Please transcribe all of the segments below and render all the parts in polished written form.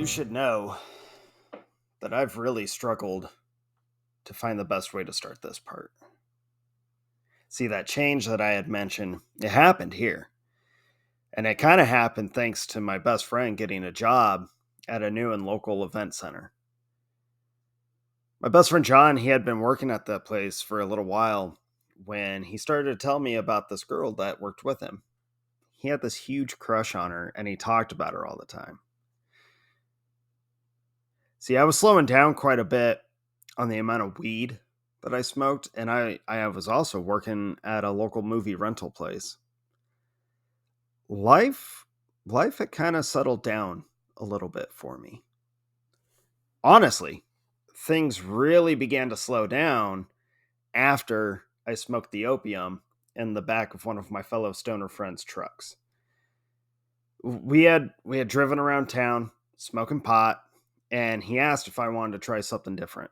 You should know that I've really struggled to find the best way to start this part. See, that change that I had mentioned, it happened here. And it kind of happened thanks to my best friend getting a job at a new and local event center. My best friend John, he had been working at that place for a little while when he started to tell me about this girl that worked with him. He had this huge crush on her and he talked about her all the time. See, I was slowing down quite a bit on the amount of weed that I smoked, and I was also working at a local movie rental place. Life life had kind of settled down a little bit for me. Honestly, things really began to slow down after I smoked the opium in the back of one of my fellow stoner friends' trucks. We had driven around town smoking pot, and he asked if I wanted to try something different.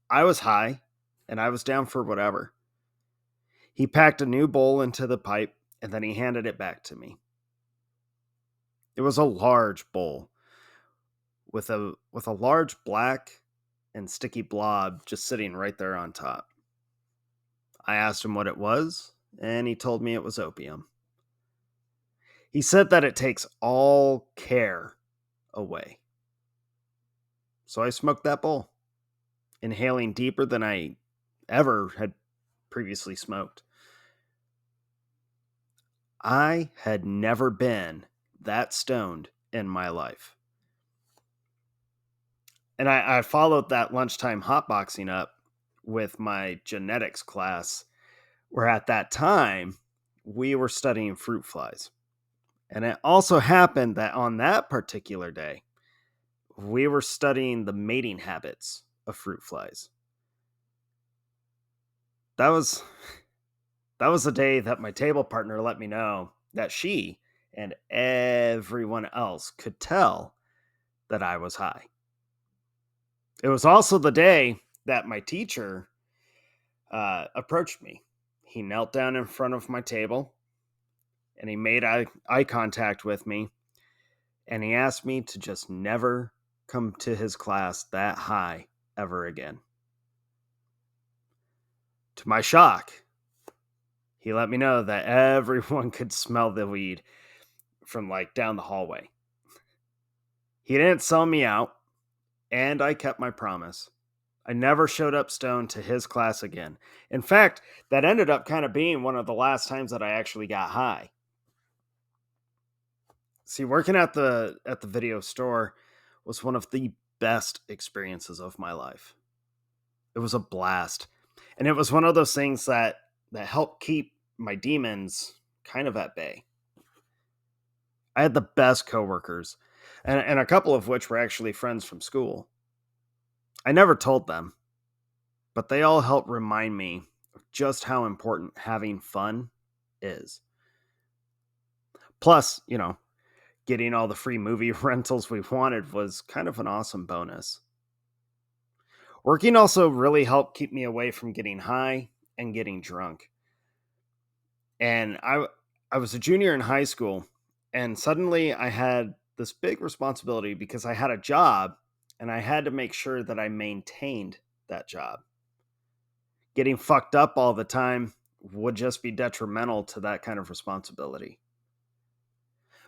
I was high, and I was down for whatever. He packed a new bowl into the pipe, and then he handed it back to me. It was a large bowl with a large black and sticky blob just sitting right there on top. I asked him what it was, and he told me it was opium. He said that it takes all care away. So I smoked that bowl, inhaling deeper than I ever had previously smoked. I had never been that stoned in my life. And I followed that lunchtime hotboxing up with my genetics class, where at that time we were studying fruit flies. And it also happened that on that particular day, we were studying the mating habits of fruit flies. That was that was the day that my table partner let me know that she and everyone else could tell that I was high. It was also the day that my teacher approached me. He knelt down in front of my table and he made eye contact with me and he asked me to just never come to his class that high ever again. To my shock, he let me know that everyone could smell the weed from like down the hallway. He didn't sell me out, and I kept my promise. I never showed up stoned to his class again. In fact, that ended up kind of being one of the last times that I actually got high. See, working at the video store was one of the best experiences of my life. It was a blast. And it was one of those things that helped keep my demons kind of at bay. I had the best coworkers, and a couple of which were actually friends from school. I never told them, but they all helped remind me of just how important having fun is. Plus, getting all the free movie rentals we wanted was kind of an awesome bonus. Working also really helped keep me away from getting high and getting drunk. And I was a junior in high school, and suddenly I had this big responsibility because I had a job and I had to make sure that I maintained that job. Getting fucked up all the time would just be detrimental to that kind of responsibility.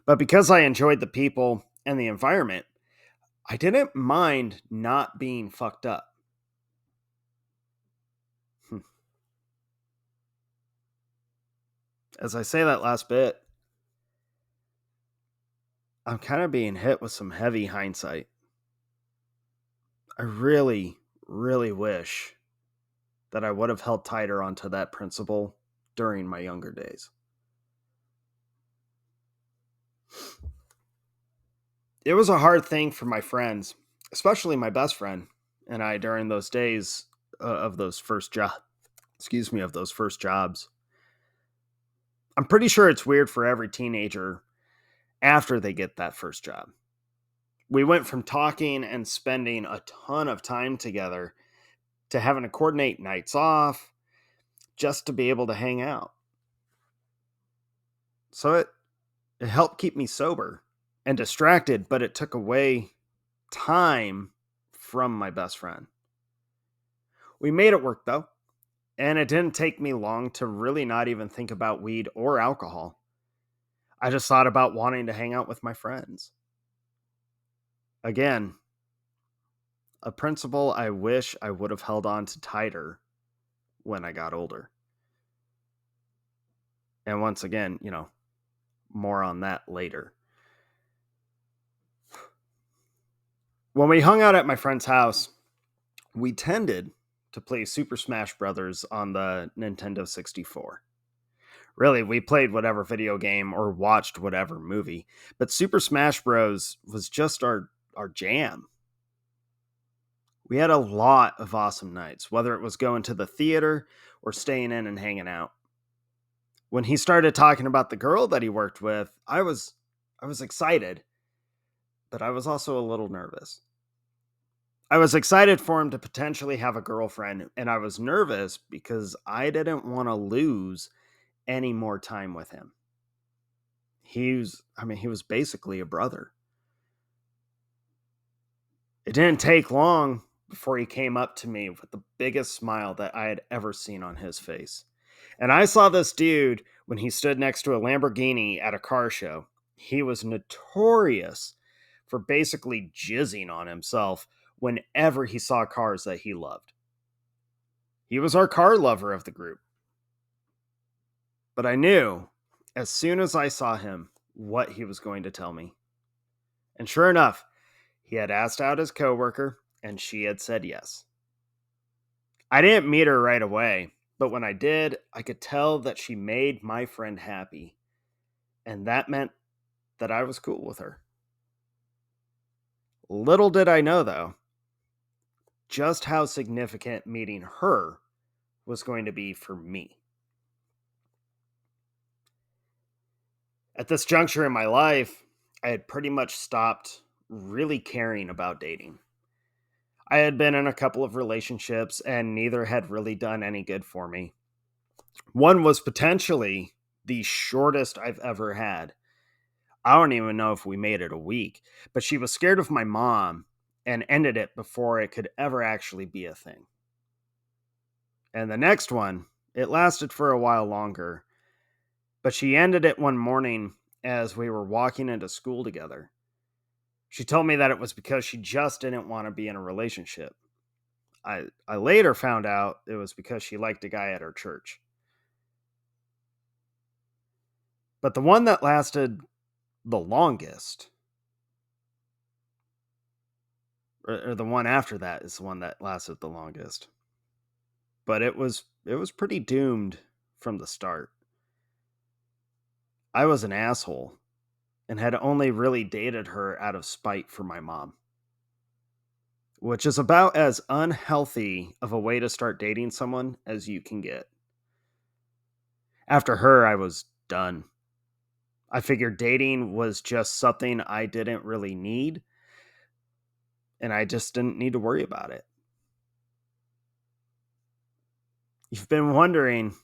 But because I enjoyed the people and the environment, I didn't mind not being fucked up. Hmm. As I say that last bit, I'm kind of being hit with some heavy hindsight. I really, really wish that I would have held tighter onto that principle during my younger days. It was a hard thing for my friends, especially my best friend and I during those days of those of those first jobs. I'm pretty sure it's weird for every teenager after they get that first job. We went from talking and spending a ton of time together to having to coordinate nights off just to be able to hang out. So it helped keep me sober and distracted, but it took away time from my best friend. We made it work though, and it didn't take me long to really not even think about weed or alcohol. I just thought about wanting to hang out with my friends. Again, a principle I wish I would have held on to tighter when I got older. And once again, more on that later. When we hung out at my friend's house, we tended to play Super Smash Brothers on the Nintendo 64. Really, we played whatever video game or watched whatever movie, but Super Smash Bros was just our jam. We had a lot of awesome nights, whether it was going to the theater or staying in and hanging out. When he started talking about the girl that he worked with, I was excited, but I was also a little nervous. I was excited for him to potentially have a girlfriend, and I was nervous because I didn't want to lose any more time with him. He was basically a brother. It didn't take long before he came up to me with the biggest smile that I had ever seen on his face. And I saw this dude when he stood next to a Lamborghini at a car show. He was notorious for basically jizzing on himself whenever he saw cars that he loved. He was our car lover of the group. But I knew as soon as I saw him what he was going to tell me. And sure enough, he had asked out his coworker and she had said yes. I didn't meet her right away, but when I did, I could tell that she made my friend happy. And that meant that I was cool with her. Little did I know, though, just how significant meeting her was going to be for me. At this juncture in my life, I had pretty much stopped really caring about dating. I had been in a couple of relationships, and neither had really done any good for me. One was potentially the shortest I've ever had. I don't even know if we made it a week, but she was scared of my mom and ended it before it could ever actually be a thing. And the next one, it lasted for a while longer, but she ended it one morning as we were walking into school together. She told me that it was because she just didn't want to be in a relationship. I later found out it was because she liked a guy at her church. But the one that lasted the longest, or the one after that, is the one that lasted the longest. But it was pretty doomed from the start. I was an asshole and had only really dated her out of spite for my mom, which is about as unhealthy of a way to start dating someone as you can get. After her, I was done. I figured dating was just something I didn't really need, and I just didn't need to worry about it. You've been wondering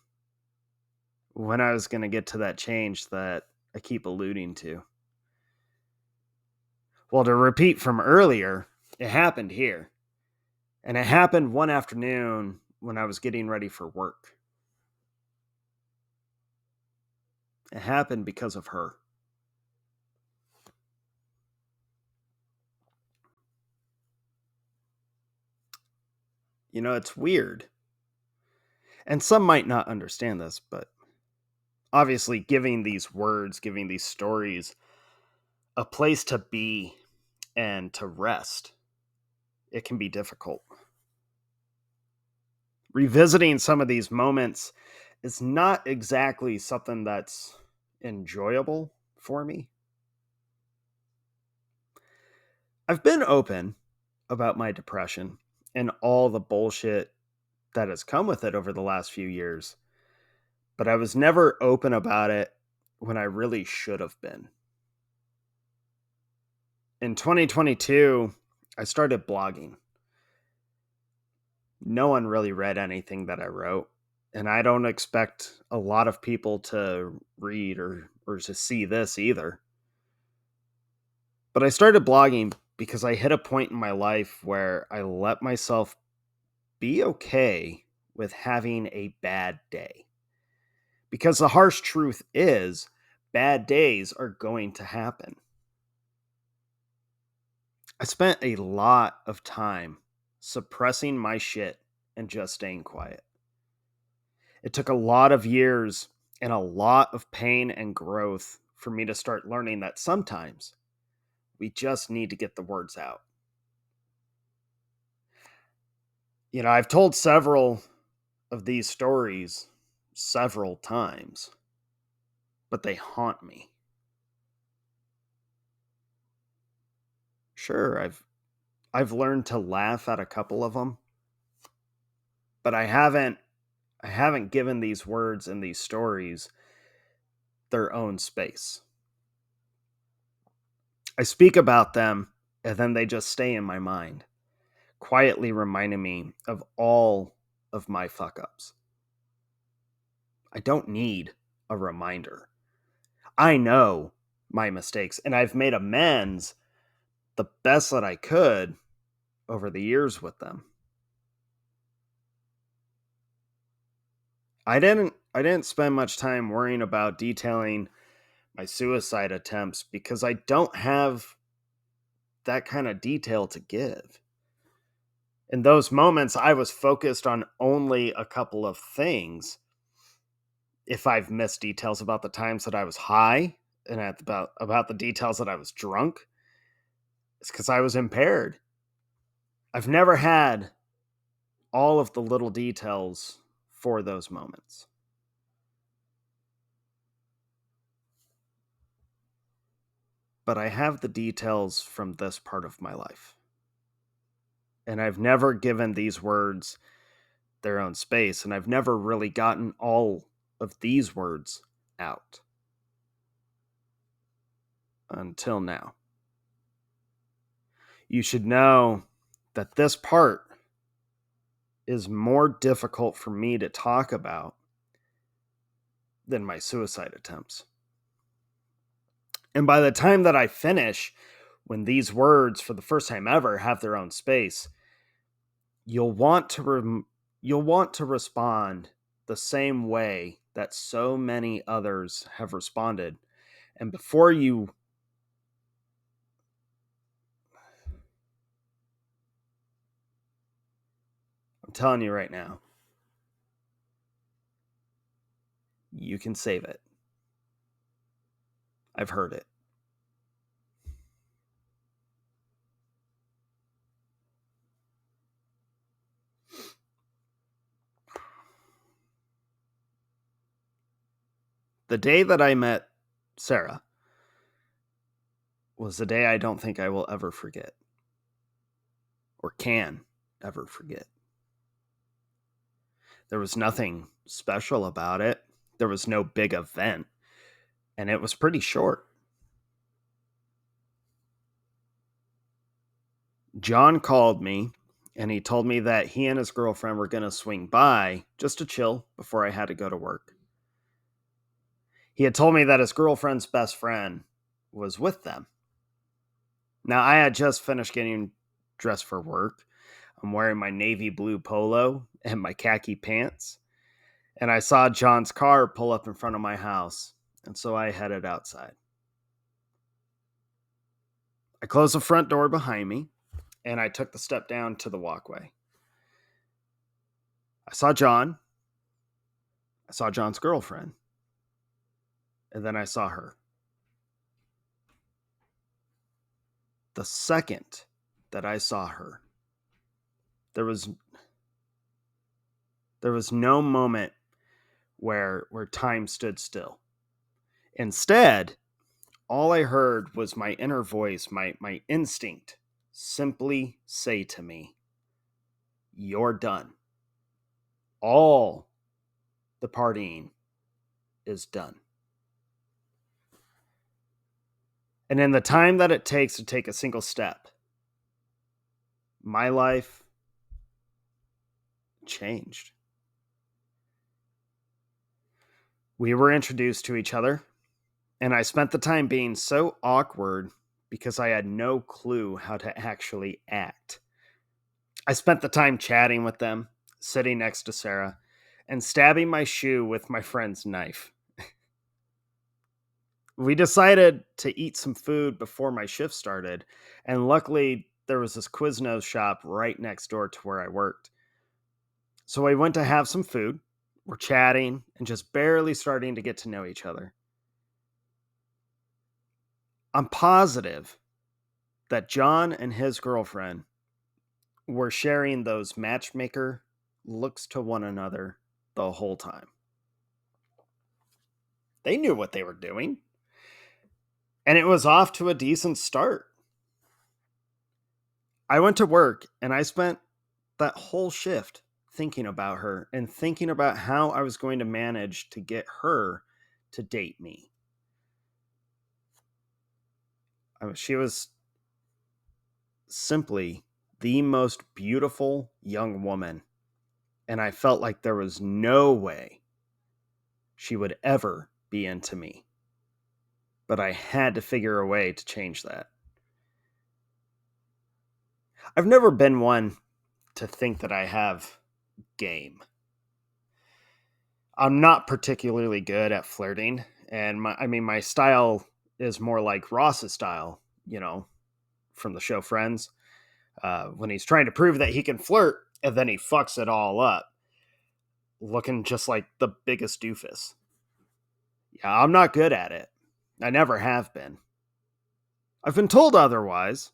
when I was going to get to that change that I keep alluding to. Well, to repeat from earlier, it happened here. And it happened one afternoon when I was getting ready for work. It happened because of her. It's weird. And some might not understand this, but obviously, giving these words, giving these stories a place to be and to rest, it can be difficult. Revisiting some of these moments is not exactly something that's enjoyable for me. I've been open about my depression and all the bullshit that has come with it over the last few years, but I was never open about it when I really should have been. In 2022, I started blogging. No one really read anything that I wrote, and I don't expect a lot of people to read or to see this either. But I started blogging because I hit a point in my life where I let myself be okay with having a bad day. Because the harsh truth is, bad days are going to happen. I spent a lot of time suppressing my shit and just staying quiet. It took a lot of years and a lot of pain and growth for me to start learning that sometimes we just need to get the words out. I've told several of these stories several times, but they haunt me. Sure, I've learned to laugh at a couple of them, but I haven't given these words and these stories their own space. I speak about them and then they just stay in my mind, quietly reminding me of all of my fuck ups. I don't need a reminder. I know my mistakes and I've made amends the best that I could over the years with them. I didn't spend much time worrying about detailing my suicide attempts because I don't have that kind of detail to give. In those moments, I was focused on only a couple of things. If I've missed details about the times that I was high and about the details that I was drunk, it's because I was impaired. I've never had all of the little details for those moments. But I have the details from this part of my life. And I've never given these words their own space, and I've never really gotten all of these words out until now. You should know that this part is more difficult for me to talk about than my suicide attempts. And by the time that I finish, when these words for the first time ever have their own space, you'll want to you'll want to respond the same way that so many others have responded. And before you I'm telling you right now, you can save it. I've heard it. The day that I met Sarah was the day I don't think I will ever forget or can ever forget. There was nothing special about it. There was no big event, and it was pretty short. John called me and he told me that he and his girlfriend were going to swing by just to chill before I had to go to work. He had told me that his girlfriend's best friend was with them. Now, I had just finished getting dressed for work. I'm wearing my navy blue polo and my khaki pants. And I saw John's car pull up in front of my house. And so I headed outside. I closed the front door behind me and I took the step down to the walkway. I saw John. I saw John's girlfriend. And then I saw her. The second that I saw her, there was no moment where time stood still. Instead, all I heard was my inner voice, my instinct, simply say to me, "You're done. All the partying is done." And in the time that it takes to take a single step, my life changed. We were introduced to each other, and I spent the time being so awkward because I had no clue how to actually act. I spent the time chatting with them, sitting next to Sarah, and stabbing my shoe with my friend's knife. We decided to eat some food before my shift started, and luckily there was this Quiznos shop right next door to where I worked. So I went to have some food. We're chatting and just barely starting to get to know each other. I'm positive that John and his girlfriend were sharing those matchmaker looks to one another the whole time. They knew what they were doing, and it was off to a decent start. I went to work and I spent that whole shift thinking about her and thinking about how I was going to manage to get her to date me. She was simply the most beautiful young woman, and I felt like there was no way she would ever be into me. But I had to figure a way to change that. I've never been one to think that I have game. I'm not particularly good at flirting, and my style is more like Ross's style, from the show Friends, when he's trying to prove that he can flirt, and then he fucks it all up, looking just like the biggest doofus. Yeah, I'm not good at it. I never have been. I've been told otherwise,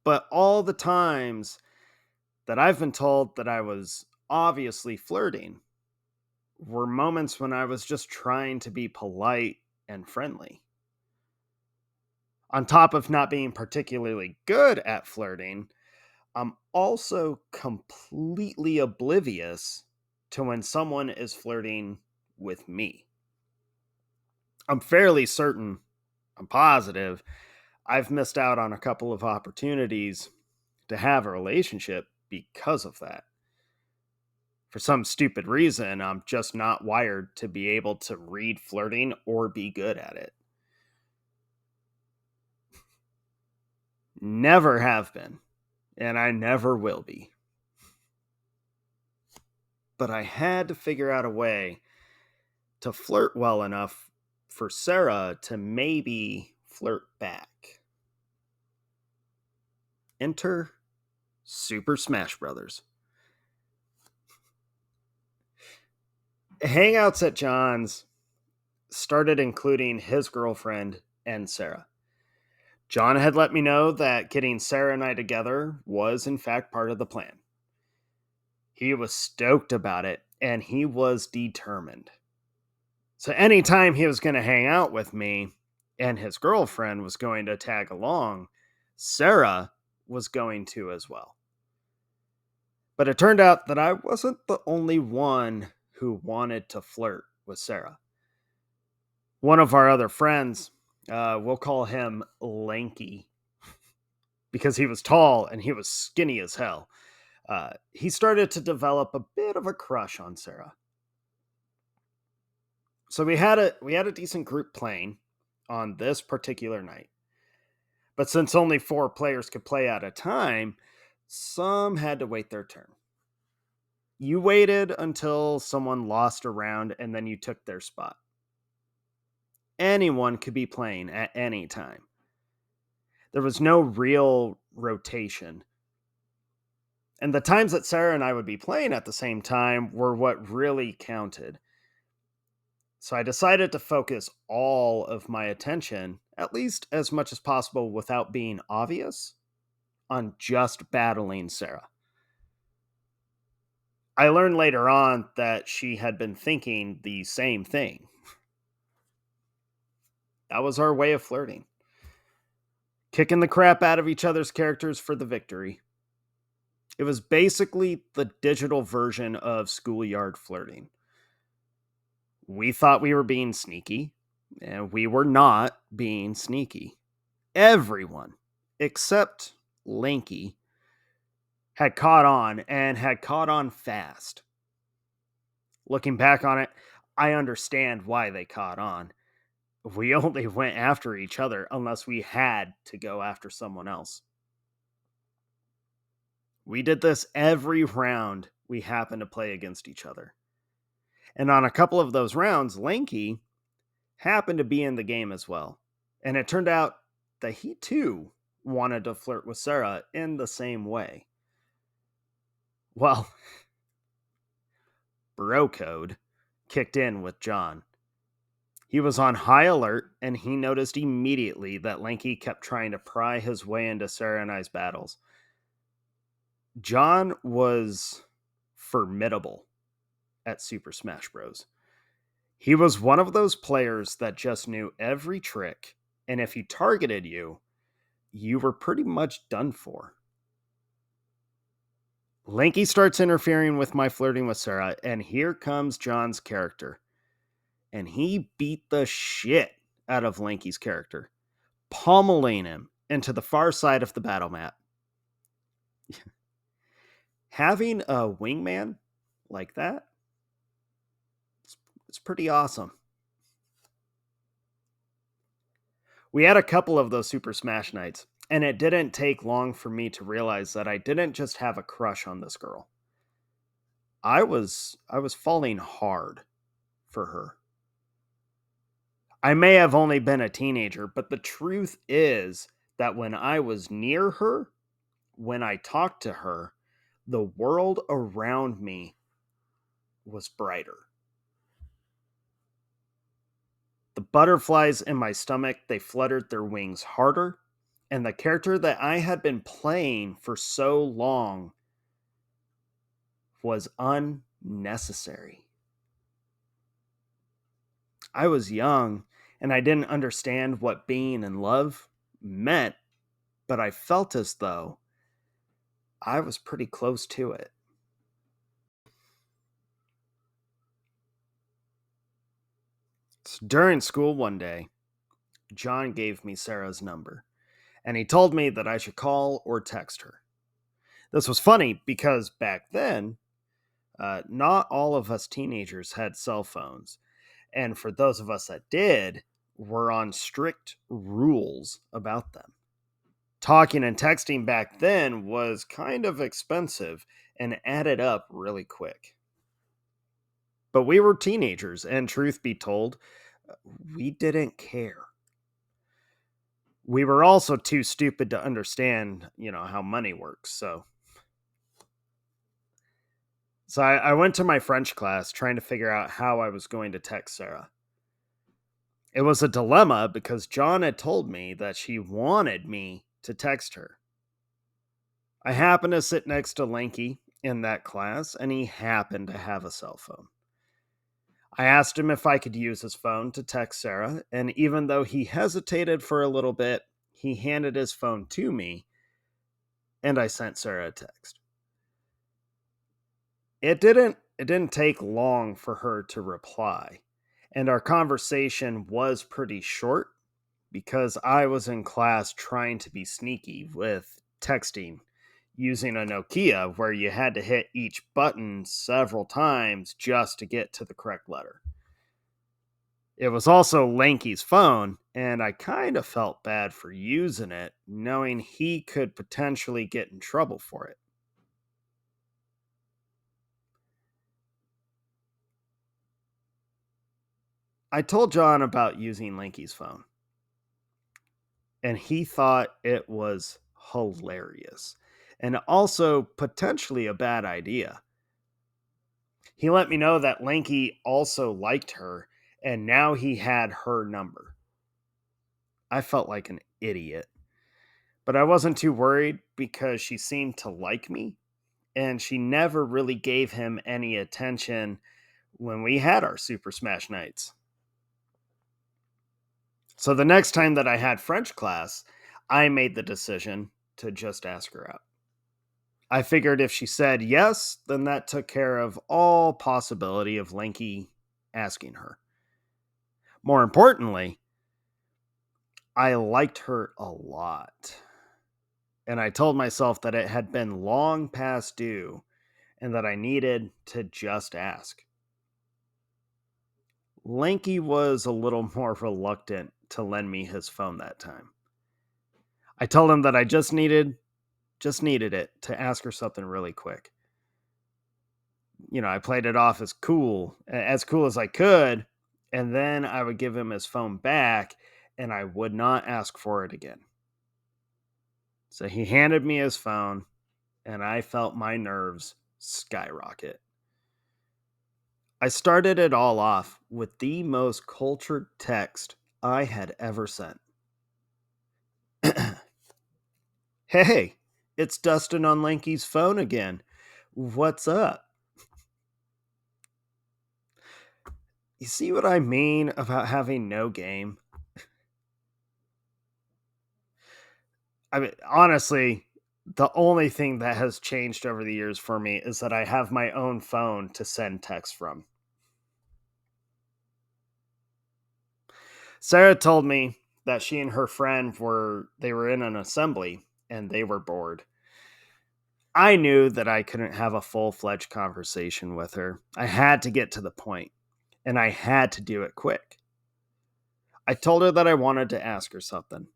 but all the times that I've been told that I was obviously flirting were moments when I was just trying to be polite and friendly. On top of not being particularly good at flirting, I'm also completely oblivious to when someone is flirting with me. I'm fairly certain, I'm positive, I've missed out on a couple of opportunities to have a relationship because of that. For some stupid reason, I'm just not wired to be able to read flirting or be good at it. Never have been, and I never will be. But I had to figure out a way to flirt well enough for Sarah to maybe flirt back. Enter Super Smash Brothers. Hangouts at John's started including his girlfriend and Sarah. John had let me know that getting Sarah and I together was, in fact, part of the plan. He was stoked about it, and he was determined. So, anytime he was going to hang out with me and his girlfriend was going to tag along, Sarah was going to as well. But it turned out that I wasn't the only one who wanted to flirt with Sarah. One of our other friends, we'll call him Lanky, because he was tall and he was skinny as hell. He started to develop a bit of a crush on Sarah. So we had a decent group playing on this particular night. But since only 4 players could play at a time, some had to wait their turn. You waited until someone lost a round and then you took their spot. Anyone could be playing at any time. There was no real rotation. And the times that Sarah and I would be playing at the same time were what really counted. So I decided to focus all of my attention, at least as much as possible without being obvious, on just battling Sarah. I learned later on that she had been thinking the same thing. That was our way of flirting. Kicking the crap out of each other's characters for the victory. It was basically the digital version of schoolyard flirting. We thought we were being sneaky, and we were not being sneaky. Everyone, except Lanky, had caught on and had caught on fast. Looking back on it, I understand why they caught on. We only went after each other unless we had to go after someone else. We did this every round we happened to play against each other. And on a couple of those rounds, Lanky happened to be in the game as well. And it turned out that he too wanted to flirt with Sarah in the same way. Well, bro code kicked in with John. He was on high alert, and he noticed immediately that Lanky kept trying to pry his way into Sarah and I's battles. John was formidable at Super Smash Bros. He was one of those players that just knew every trick, and if he targeted you, you were pretty much done for. Lanky starts interfering with my flirting with Sarah, and here comes John's character. And he beat the shit out of Lanky's character, pummeling him into the far side of the battle map. Having a wingman like that, it's pretty awesome. We had a couple of those Super Smash nights, and it didn't take long for me to realize that I didn't just have a crush on this girl. I was falling hard for her. I may have only been a teenager, but the truth is that when I was near her, when I talked to her, the world around me was brighter. The butterflies in my stomach, they fluttered their wings harder, and the character that I had been playing for so long was unnecessary. I was young, and I didn't understand what being in love meant, but I felt as though I was pretty close to it. So during school one day, John gave me Sarah's number, and he told me that I should call or text her. This was funny because back then, not all of us teenagers had cell phones, and for those of us that did, were on strict rules about them. Talking and texting back then was kind of expensive and added up really quick. But we were teenagers, and truth be told, we didn't care. We were also too stupid to understand, how money works. So I went to my French class trying to figure out how I was going to text Sarah. It was a dilemma because John had told me that she wanted me to text her. I happened to sit next to Lanky in that class, and he happened to have a cell phone. I asked him if I could use his phone to text Sarah, and even though he hesitated for a little bit, he handed his phone to me, and I sent Sarah a text. It didn't take long for her to reply, and our conversation was pretty short because I was in class trying to be sneaky with texting using a Nokia where you had to hit each button several times just to get to the correct letter. It was also Lanky's phone, and I kind of felt bad for using it, knowing he could potentially get in trouble for it. I told John about using Lanky's phone, and he thought it was hilarious and also potentially a bad idea. He let me know that Lanky also liked her, and now he had her number. I felt like an idiot, but I wasn't too worried because she seemed to like me, and she never really gave him any attention when we had our Super Smash nights. So the next time that I had French class, I made the decision to just ask her out. I figured if she said yes, then that took care of all possibility of Lanky asking her. More importantly, I liked her a lot. And I told myself that it had been long past due and that I needed to just ask. Lanky was a little more reluctant to lend me his phone that time. I told him that I just needed it to ask her something really quick. I played it off as cool as I could, and then I would give him his phone back and I would not ask for it again. So he handed me his phone and I felt my nerves skyrocket. I started it all off with the most cultured text I had ever sent. Hey, it's Dustin on Lanky's phone again. What's up? You see what I mean about having no game? I mean, honestly, the only thing that has changed over the years for me is that I have my own phone to send text from. Sarah told me that she and her friend were in an assembly and they were bored. I knew that I couldn't have a full-fledged conversation with her. I had to get to the point, and I had to do it quick. I told her that I wanted to ask her something.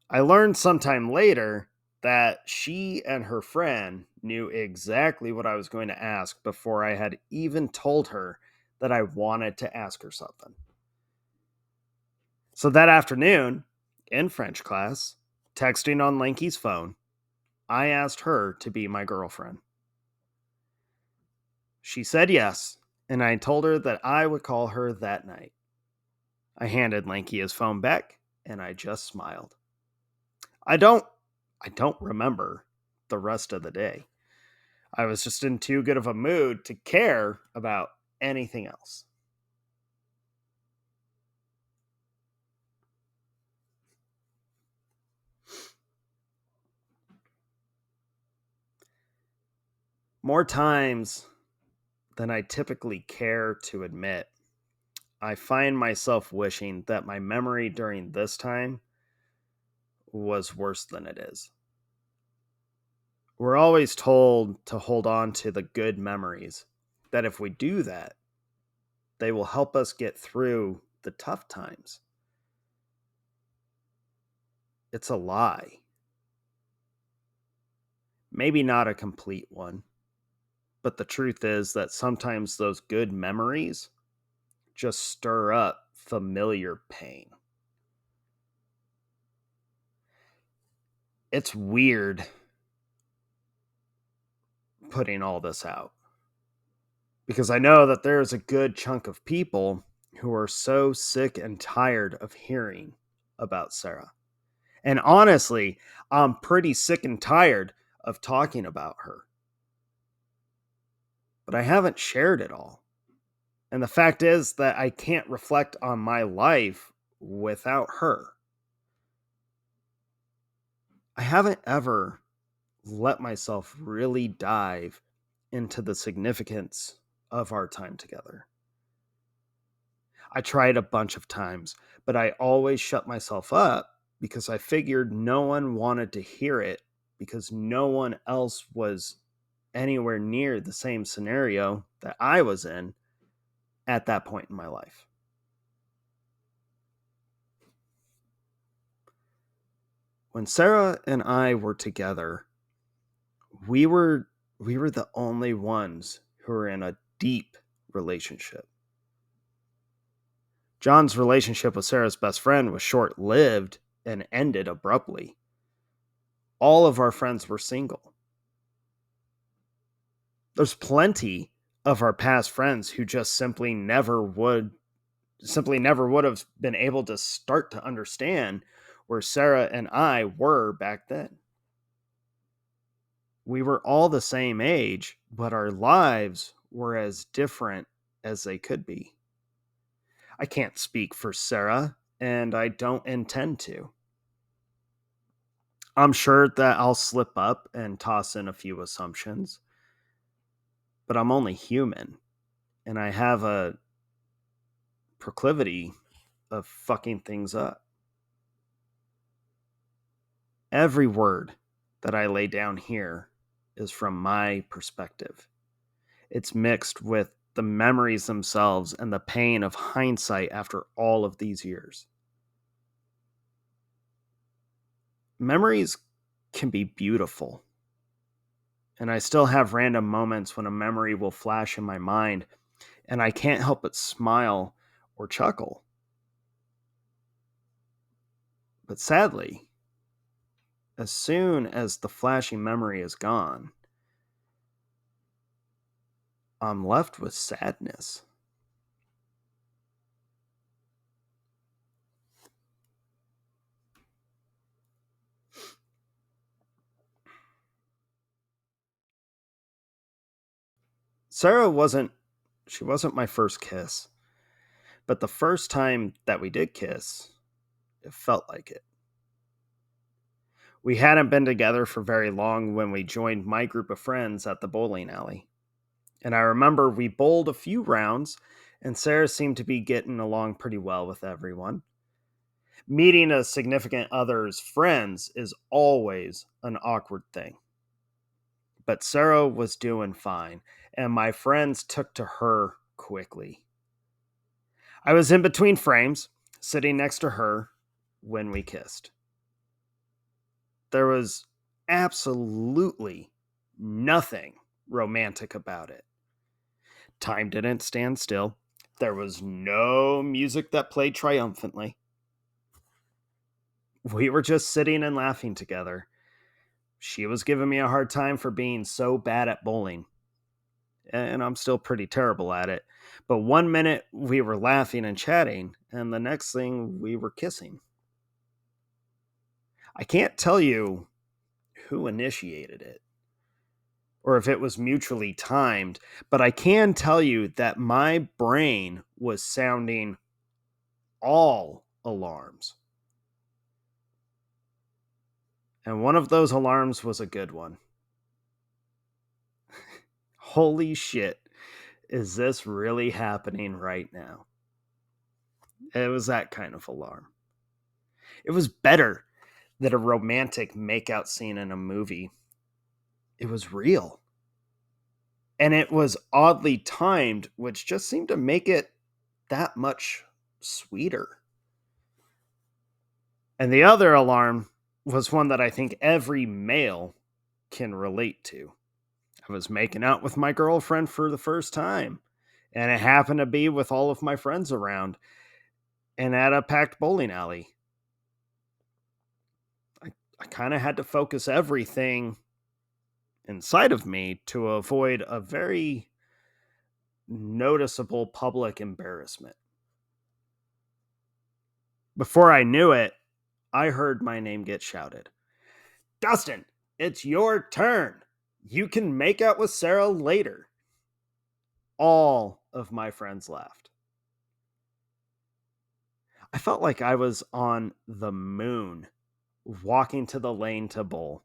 I learned sometime later that she and her friend knew exactly what I was going to ask before I had even told her that I wanted to ask her something. So that afternoon, in French class, texting on Lanky's phone, I asked her to be my girlfriend. She said yes, and I told her that I would call her that night. I handed Lanky his phone back, and I just smiled. I don't I don't remember the rest of the day. I was just in too good of a mood to care about anything else. More times than I typically care to admit, I find myself wishing that my memory during this time was worse than it is. We're always told to hold on to the good memories, that if we do that, they will help us get through the tough times. It's a lie. Maybe not a complete one, but the truth is that sometimes those good memories just stir up familiar pain. It's weird putting all this out because I know that there's a good chunk of people who are so sick and tired of hearing about Sarah. And honestly, I'm pretty sick and tired of talking about her. But I haven't shared it all. And the fact is that I can't reflect on my life without her. I haven't ever let myself really dive into the significance of our time together. I tried a bunch of times, but I always shut myself up because I figured no one wanted to hear it because no one else was anywhere near the same scenario that I was in at that point in my life. When Sarah and I were together, we were we were the only ones who were in a deep relationship. John's relationship with Sarah's best friend was short-lived and ended abruptly. All of our friends were single. There's plenty of our past friends who just simply never would have been able to start to understand where Sarah and I were back then. We were all the same age, but our lives were as different as they could be. I can't speak for Sarah, and I don't intend to. I'm sure that I'll slip up and toss in a few assumptions, but I'm only human, and I have a proclivity of fucking things up. Every word that I lay down here is from my perspective. It's mixed with the memories themselves and the pain of hindsight after all of these years. Memories can be beautiful, and I still have random moments when a memory will flash in my mind and I can't help but smile or chuckle. But sadly, as soon as the flashing memory is gone, I'm left with sadness. Sarah wasn't she wasn't my first kiss, but the first time that we did kiss, it felt like it. We hadn't been together for very long when we joined my group of friends at the bowling alley. And I remember we bowled a few rounds, and Sarah seemed to be getting along pretty well with everyone. Meeting a significant other's friends is always an awkward thing. But Sarah was doing fine, and my friends took to her quickly. I was in between frames, sitting next to her when we kissed. There was absolutely nothing romantic about it. Time didn't stand still. There was no music that played triumphantly. We were just sitting and laughing together. She was giving me a hard time for being so bad at bowling, and I'm still pretty terrible at it. But one minute we were laughing and chatting, and the next thing we were kissing. I can't tell you who initiated it or if it was mutually timed, but I can tell you that my brain was sounding all alarms. And one of those alarms was a good one. Holy shit, is this really happening right now? It was that kind of alarm. It was better than a romantic makeout scene in a movie. It was real. And it was oddly timed, which just seemed to make it that much sweeter. And the other alarm was one that I think every male can relate to. I was making out with my girlfriend for the first time, and it happened to be with all of my friends around and at a packed bowling alley. I kind of had to focus everything inside of me to avoid a very noticeable public embarrassment. Before I knew it, I heard my name get shouted. Dustin, it's your turn. You can make out with Sarah later. All of my friends laughed. I felt like I was on the moon walking to the lane to bowl.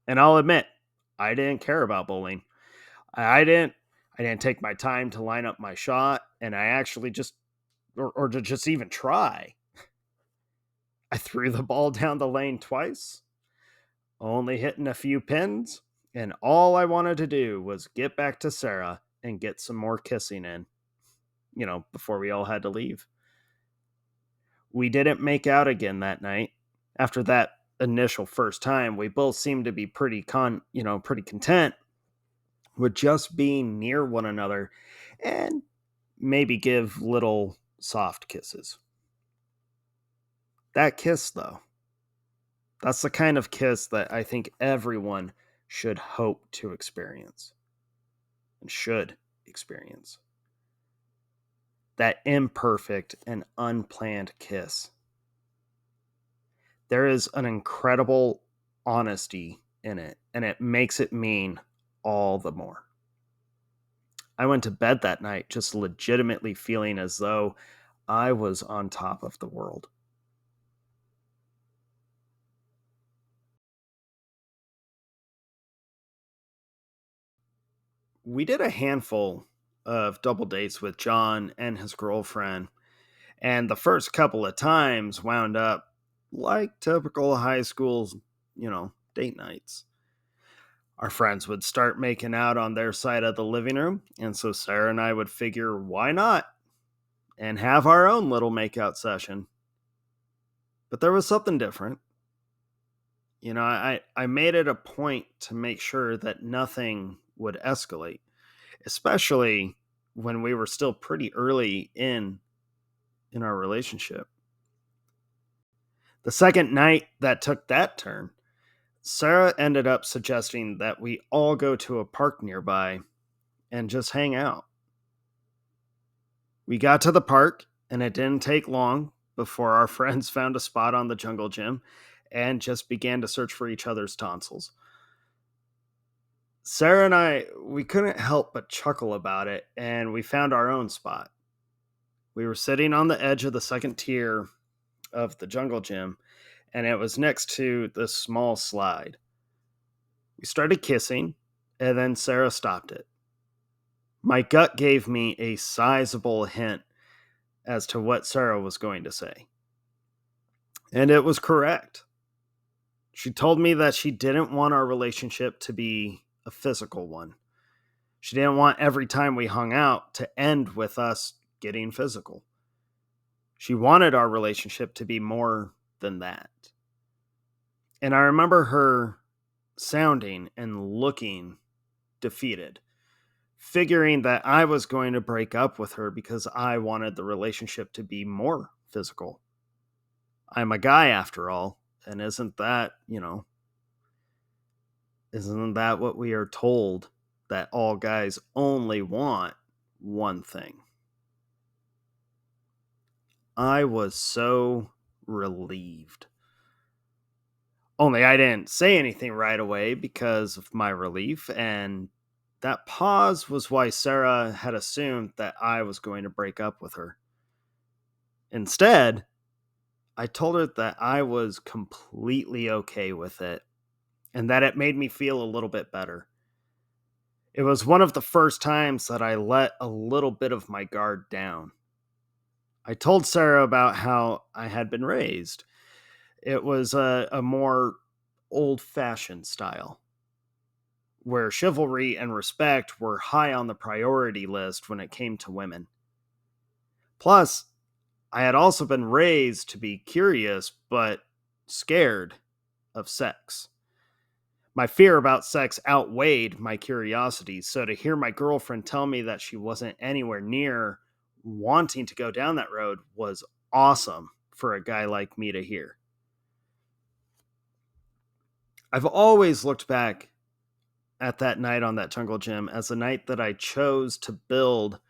And I'll admit, I didn't care about bowling. I didn't I didn't take my time to line up my shot, and I actually just or to just even try. I threw the ball down the lane twice, only hitting a few pins, and all I wanted to do was get back to Sarah and get some more kissing in, before we all had to leave. We didn't make out again that night. After that initial first time, we both seemed to be pretty content with just being near one another and maybe give little soft kisses. That kiss, though, that's the kind of kiss that I think everyone should hope to experience and should experience. That imperfect and unplanned kiss. There is an incredible honesty in it, and it makes it mean all the more. I went to bed that night just legitimately feeling as though I was on top of the world. We did a handful of double dates with John and his girlfriend, and the first couple of times wound up like typical high school, date nights. Our friends would start making out on their side of the living room, and so Sarah and I would figure, why not? And have our own little makeout session. But there was something different. I made it a point to make sure that nothing would escalate, especially when we were still pretty early in our relationship. The second night that took that turn, Sarah ended up suggesting that we all go to a park nearby and just hang out. We got to the park, and it didn't take long before our friends found a spot on the jungle gym and just began to search for each other's tonsils. Sarah and I, we couldn't help but chuckle about it, and we found our own spot. We were sitting on the edge of the second tier of the jungle gym, and it was next to this small slide. We started kissing, and then Sarah stopped it. My gut gave me a sizable hint as to what Sarah was going to say. And it was correct. She told me that she didn't want our relationship to be a physical one. She didn't want every time we hung out to end with us getting physical. She wanted our relationship to be more than that. And I remember her sounding and looking defeated, figuring that I was going to break up with her because I wanted the relationship to be more physical. I'm a guy after all, and isn't that what we are told, that all guys only want one thing? I was so relieved. Only I didn't say anything right away because of my relief, and that pause was why Sarah had assumed that I was going to break up with her. Instead, I told her that I was completely okay with it and that it made me feel a little bit better. It was one of the first times that I let a little bit of my guard down. I told Sarah about how I had been raised. It was a more old fashioned style, where chivalry and respect were high on the priority list when it came to women. Plus, I had also been raised to be curious but scared of sex. My fear about sex outweighed my curiosity, so to hear my girlfriend tell me that she wasn't anywhere near wanting to go down that road was awesome for a guy like me to hear. I've always looked back at that night on that jungle gym as a night that I chose to build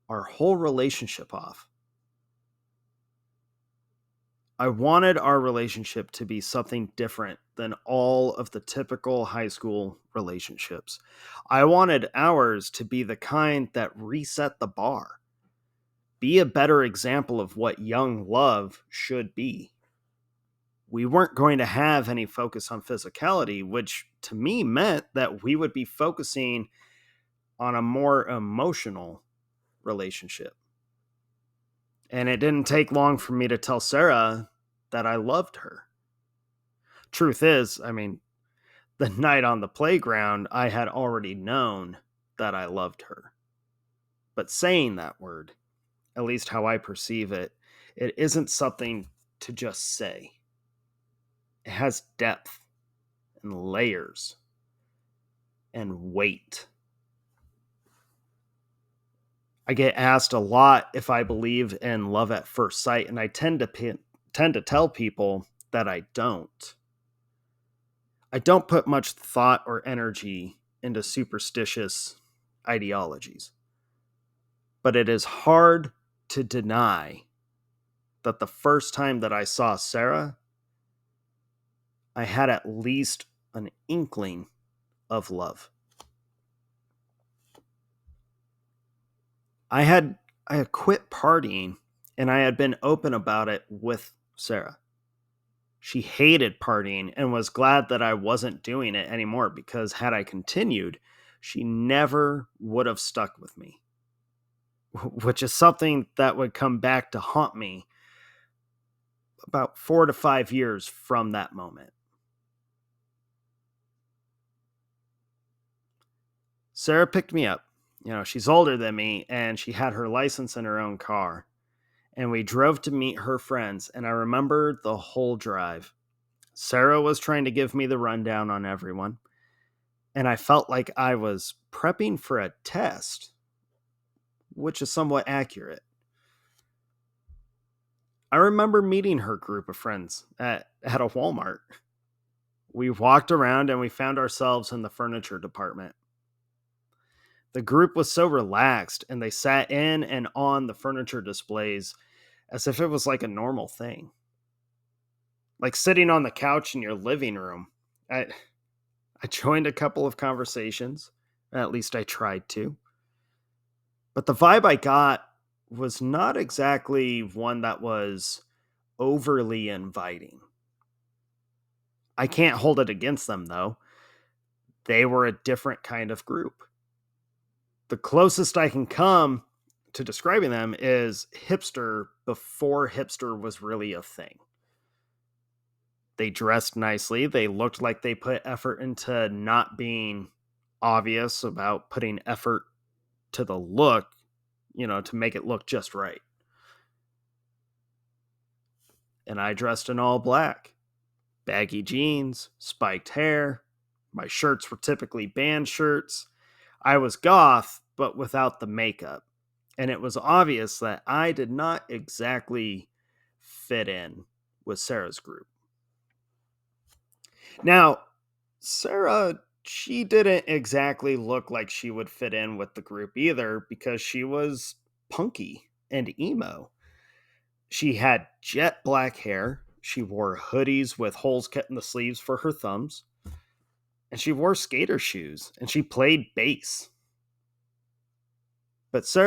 our whole relationship off. I wanted our relationship to be something different than all of the typical high school relationships. I wanted ours to be the kind that reset the bar, be a better example of what young love should be. We weren't going to have any focus on physicality, which to me meant that we would be focusing on a more emotional relationship. And it didn't take long for me to tell Sarah that I loved her. Truth is, the night on the playground, I had already known that I loved her. But saying that word, at least how I perceive it, it isn't something to just say. It has depth and layers and weight. I get asked a lot if I believe in love at first sight, and I tend to tell people that I don't. I don't put much thought or energy into superstitious ideologies. But it is hard to deny that the first time that I saw Sarah, I had at least an inkling of love. I had quit partying, and I had been open about it with Sarah. She hated partying and was glad that I wasn't doing it anymore, because had I continued, she never would have stuck with me, which is something that would come back to haunt me about 4 to 5 years from that moment. Sarah picked me up. She's older than me and she had her license in her own car. And we drove to meet her friends. And I remember the whole drive. Sarah was trying to give me the rundown on everyone. And I felt like I was prepping for a test, which is somewhat accurate. I remember meeting her group of friends at a Walmart. We walked around and we found ourselves in the furniture department. The group was so relaxed and they sat in and on the furniture displays as if it was like a normal thing. Like sitting on the couch in your living room. I, I joined a couple of conversations, at least I tried to. But the vibe I got was not exactly one that was overly inviting. I can't hold it against them, though. They were a different kind of group. The closest I can come to describing them is hipster before hipster was really a thing. They dressed nicely. They looked like they put effort into not being obvious about putting effort to the look, to make it look just right. And I dressed in all black, baggy jeans, spiked hair. My shirts were typically band shirts. I was goth, but without the makeup. And it was obvious that I did not exactly fit in with Sarah's group. Now, Sarah, she didn't exactly look like she would fit in with the group either because she was punky and emo. She had jet black hair. She wore hoodies with holes cut in the sleeves for her thumbs. And she wore skater shoes and she played bass. But she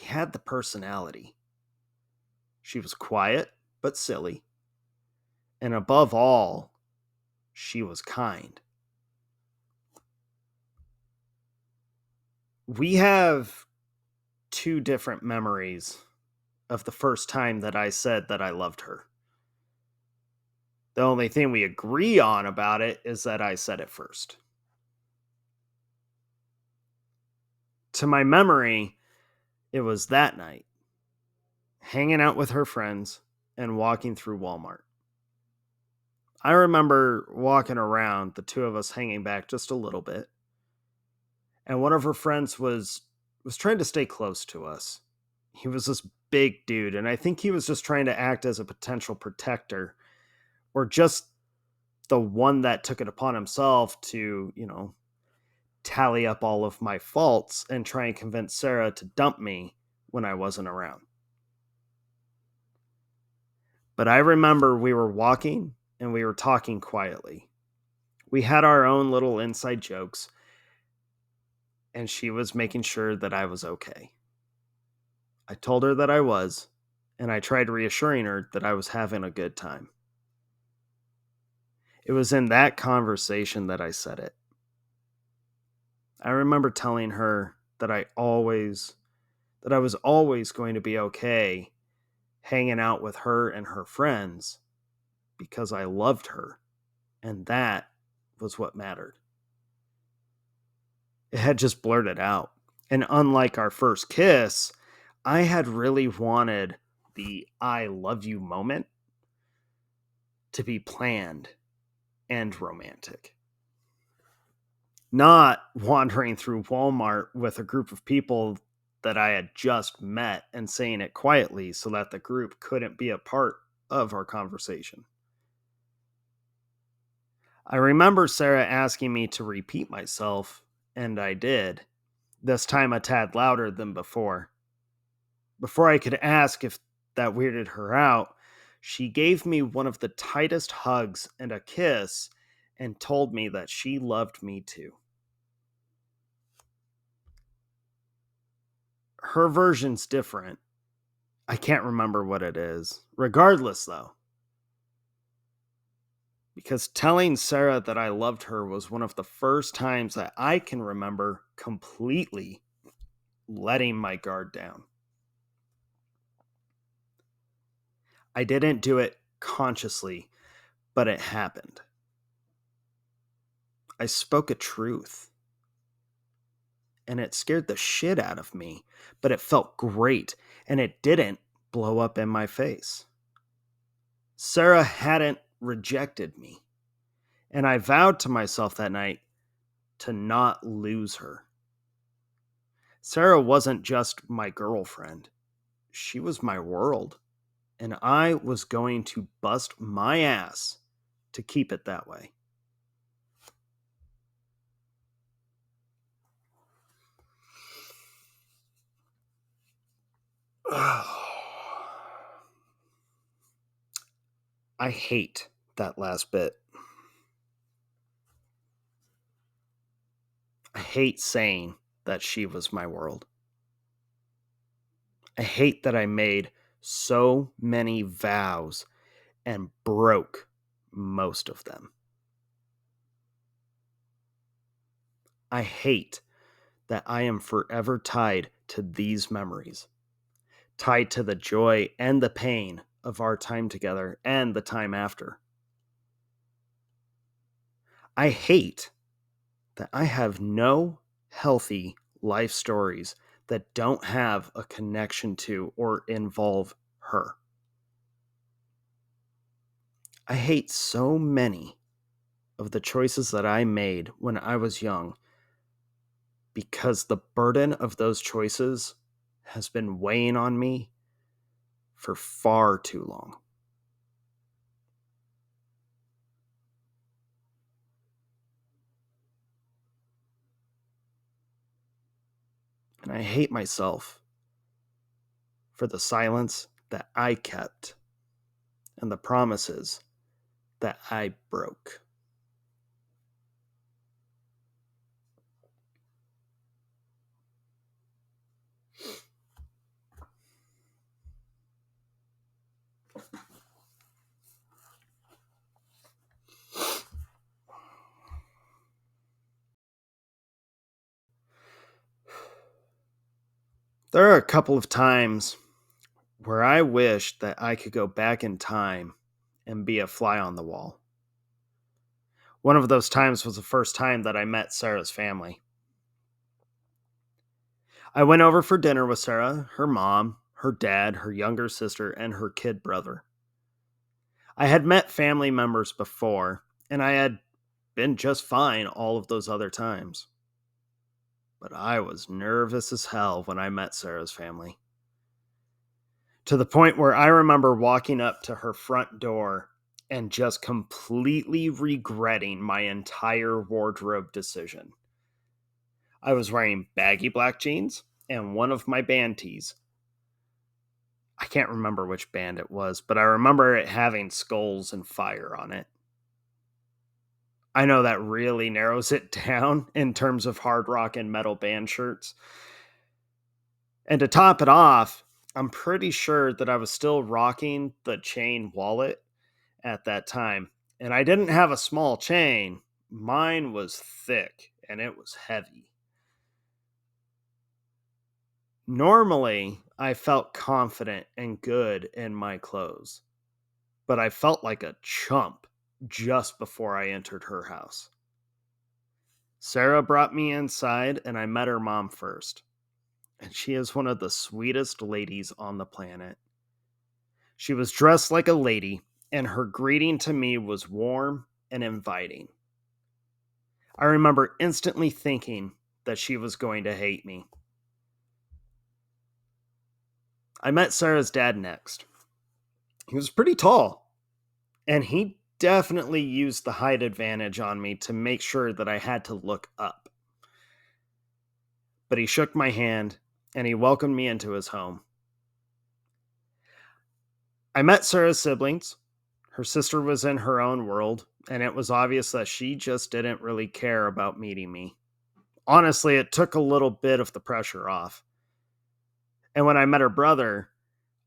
had the personality. She was quiet but silly. And above all, she was kind. We have two different memories of the first time that I said that I loved her. The only thing we agree on about it is that I said it first. To my memory, it was that night, hanging out with her friends and walking through Walmart. I remember walking around, the two of us hanging back just a little bit, and one of her friends was trying to stay close to us. He was this big dude, and I think he was just trying to act as a potential protector or just the one that took it upon himself to, tally up all of my faults and try and convince Sarah to dump me when I wasn't around. But I remember we were walking and we were talking quietly. We had our own little inside jokes, and she was making sure that I was okay. I told her that I was, and I tried reassuring her that I was having a good time. It was in that conversation that I said it. I remember telling her that I was always going to be okay hanging out with her and her friends because I loved her, and that was what mattered. It had just blurted out. And unlike our first kiss, I had really wanted the I love you moment to be planned and romantic. Not wandering through Walmart with a group of people that I had just met and saying it quietly so that the group couldn't be a part of our conversation. I remember Sarah asking me to repeat myself, and I did, this time a tad louder than before. Before I could ask if that weirded her out, she gave me one of the tightest hugs and a kiss and told me that she loved me too. Her version's different. I can't remember what it is. Regardless, though, because telling Sarah that I loved her was one of the first times that I can remember completely letting my guard down. I didn't do it consciously, but it happened. I spoke a truth. and it scared the shit out of me, but it felt great and it didn't blow up in my face. Sarah hadn't rejected me, and I vowed to myself that night to not lose her. Sarah wasn't just my girlfriend, she was my world, and I was going to bust my ass to keep it that way. I hate that last bit. I hate saying that she was my world. I hate that I made so many vows and broke most of them. I hate that I am forever tied to these memories, tied to the joy and the pain of our time together and the time after. I hate that I have no healthy life stories that don't have a connection to or involve her. I hate so many of the choices that I made when I was young because the burden of those choices has been weighing on me for far too long. And I hate myself for the silence that I kept and the promises that I broke. There are a couple of times where I wish that I could go back in time and be a fly on the wall. One of those times was the first time that I met Sarah's family. I went over for dinner with Sarah, her mom, her dad, her younger sister, and her kid brother. I had met family members before, and I had been just fine all of those other times. But I was nervous as hell when I met Sarah's family. To the point where I remember walking up to her front door and just completely regretting my entire wardrobe decision. I was wearing baggy black jeans and one of my band tees. I can't remember which band it was, but I remember it having skulls and fire on it. I know that really narrows it down in terms of hard rock and metal band shirts. And to top it off, I'm pretty sure that I was still rocking the chain wallet at that time. And I didn't have a small chain, mine was thick and it was heavy. Normally, I felt confident and good in my clothes, but I felt like a chump just before I entered her house. Sarah brought me inside and I met her mom first, and she is one of the sweetest ladies on the planet. She was dressed like a lady, and her greeting to me was warm and inviting. I remember instantly thinking that she was going to hate me. I met Sarah's dad next. He was pretty tall, and he definitely used the height advantage on me to make sure that I had to look up. But he shook my hand and he welcomed me into his home. I met Sarah's siblings. Her sister was in her own world, and it was obvious that she just didn't really care about meeting me. Honestly, it took a little bit of the pressure off. And when I met her brother,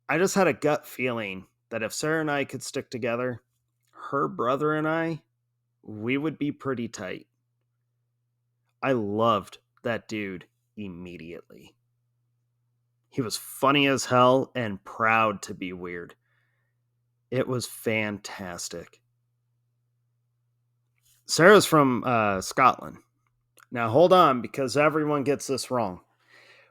I just had a gut feeling that if Sarah and I could stick together, her brother and I, we would be pretty tight. I loved that dude immediately. He was funny as hell and proud to be weird. It was fantastic. Sarah's from Scotland. Now, hold on, because everyone gets this wrong.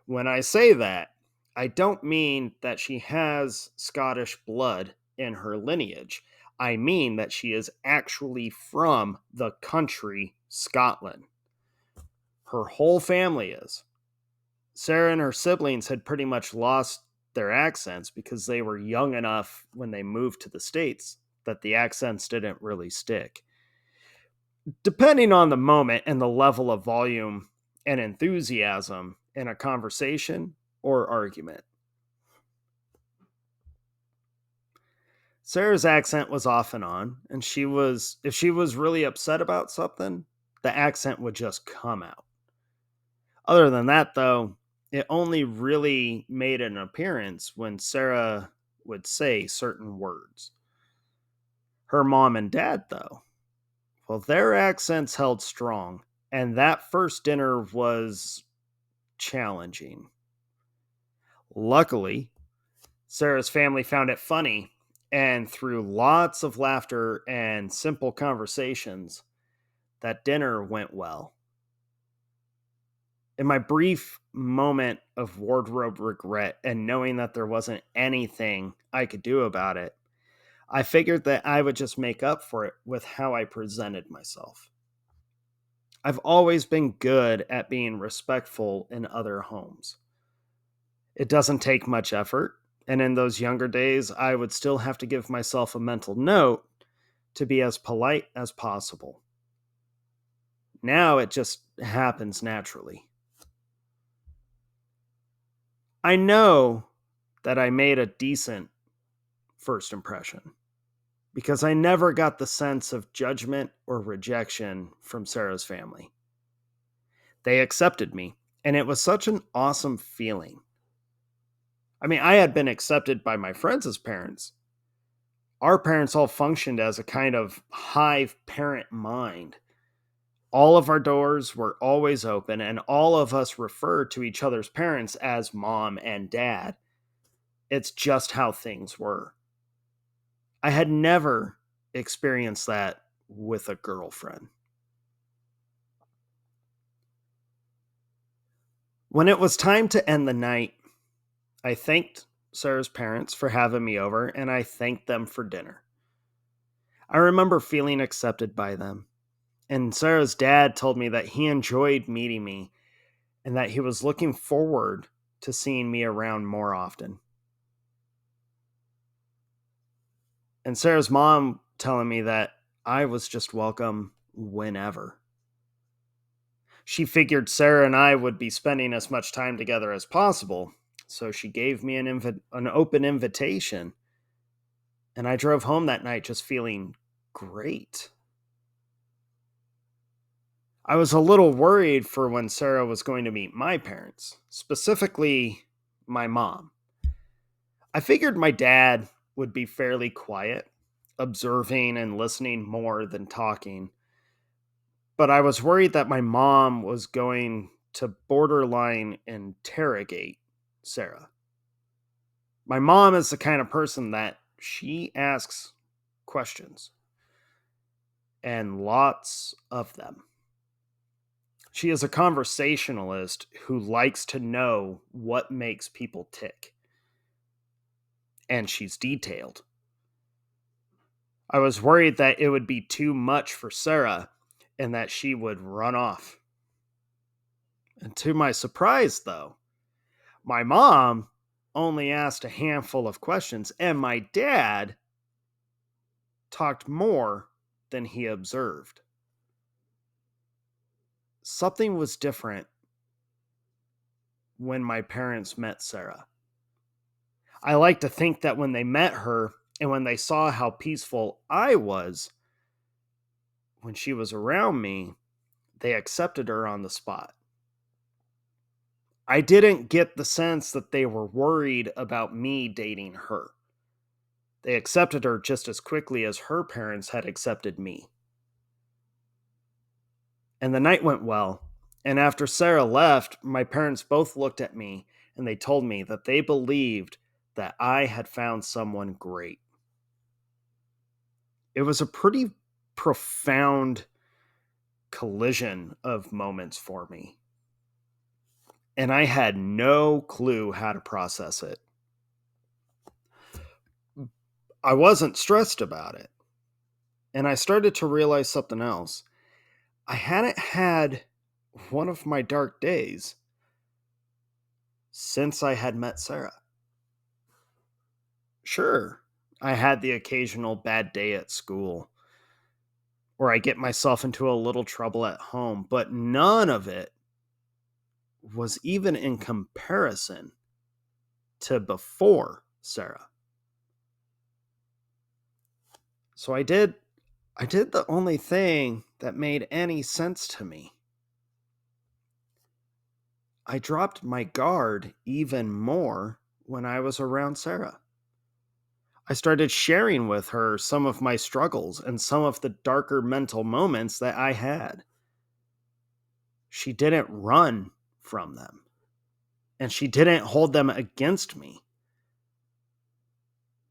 When I say that, I don't mean that she has Scottish blood in her lineage. I mean that she is actually from the country Scotland. Her whole family is. Sarah and her siblings had pretty much lost their accents because they were young enough when they moved to the States that the accents didn't really stick. Depending on the moment and the level of volume and enthusiasm in a conversation or argument. Sarah's accent was off and on, and if she was really upset about something, the accent would just come out. Other than that, though, it only really made an appearance when Sarah would say certain words. Her mom and dad, though, well, their accents held strong, and that first dinner was challenging. Luckily, Sarah's family found it funny, and through lots of laughter and simple conversations, that dinner went well. In my brief moment of wardrobe regret and knowing that there wasn't anything I could do about it, I figured that I would just make up for it with how I presented myself. I've always been good at being respectful in other homes. It doesn't take much effort, and in those younger days, I would still have to give myself a mental note to be as polite as possible. Now it just happens naturally. I know that I made a decent first impression because I never got the sense of judgment or rejection from Sarah's family. They accepted me, and it was such an awesome feeling. I mean, I had been accepted by my friends' parents. Our parents all functioned as a kind of hive parent mind. All of our doors were always open, and all of us referred to each other's parents as mom and dad. It's just how things were. I had never experienced that with a girlfriend. When it was time to end the night, I thanked Sarah's parents for having me over, and I thanked them for dinner. I remember feeling accepted by them. And Sarah's dad told me that he enjoyed meeting me and that he was looking forward to seeing me around more often. And Sarah's mom telling me that I was just welcome whenever. She figured Sarah and I would be spending as much time together as possible, so she gave me an open invitation, and I drove home that night just feeling great. I was a little worried for when Sarah was going to meet my parents, specifically my mom. I figured my dad would be fairly quiet, observing and listening more than talking, but I was worried that my mom was going to borderline interrogate Sarah. My mom is the kind of person that she asks questions, and lots of them. She is a conversationalist who likes to know what makes people tick, and she's detailed. I was worried that it would be too much for Sarah and that she would run off. And to my surprise, though, my mom only asked a handful of questions, and my dad talked more than he observed. Something was different when my parents met Sarah. I like to think that when they met her and when they saw how peaceful I was when she was around me, they accepted her on the spot. I didn't get the sense that they were worried about me dating her. They accepted her just as quickly as her parents had accepted me. And the night went well. And after Sarah left, my parents both looked at me and they told me that they believed that I had found someone great. It was a pretty profound collision of moments for me, and I had no clue how to process it. I wasn't stressed about it, and I started to realize something else. I hadn't had one of my dark days since I had met Sarah. Sure, I had the occasional bad day at school, or I get myself into a little trouble at home, but none of it was even in comparison to before Sarah. So I did the only thing that made any sense to me. I dropped my guard even more when I was around Sarah. I started sharing with her some of my struggles and some of the darker mental moments that I had. She didn't run from them, and she didn't hold them against me.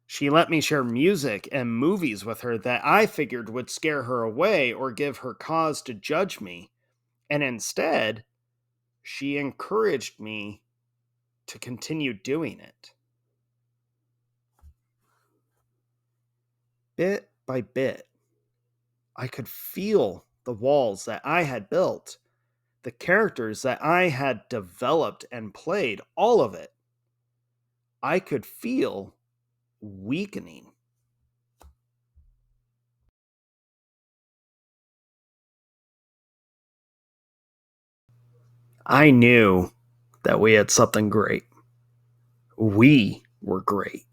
She let me share music and movies with her that I figured would scare her away or give her cause to judge me. And instead, she encouraged me to continue doing it. Bit by bit, I could feel the walls that I had built, the characters that I had developed and played, all of it. I could feel weakening. I knew that we had something great. We were great.